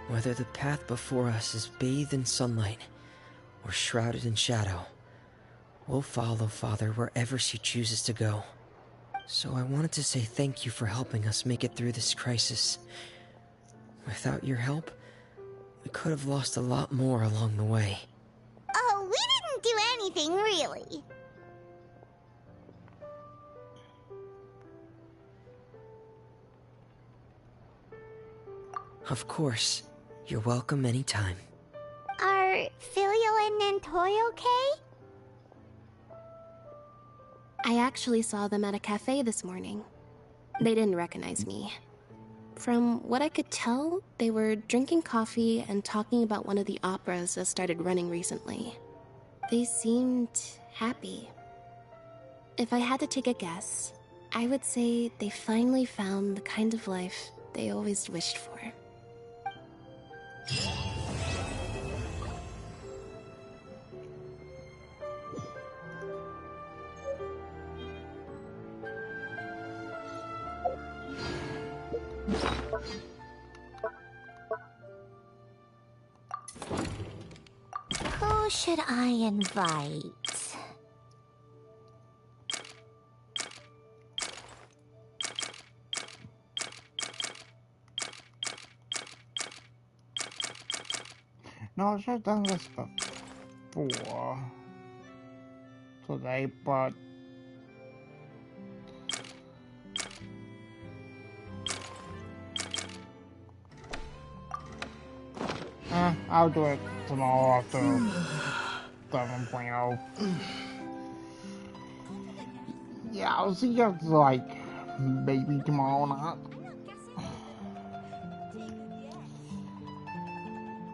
[SPEAKER 4] Whether the path before us is bathed in sunlight or shrouded in shadow, we'll follow Father wherever she chooses to go. So I wanted to say thank you for helping us make it through this crisis. Without your help, we could have lost a lot more along the way.
[SPEAKER 6] Oh, we didn't do anything, really.
[SPEAKER 4] Of course. You're welcome anytime.
[SPEAKER 6] Are Filial and Nantoy okay?
[SPEAKER 5] I actually saw them at a cafe this morning. They didn't recognize me. From what I could tell, they were drinking coffee and talking about one of the operas that started running recently. They seemed happy. If I had to take a guess, I would say they finally found the kind of life they always wished for.
[SPEAKER 6] Who should I invite?
[SPEAKER 1] No, I should have done this before today, but I'll do it tomorrow after 7.0. Yeah, I'll see you like maybe tomorrow night.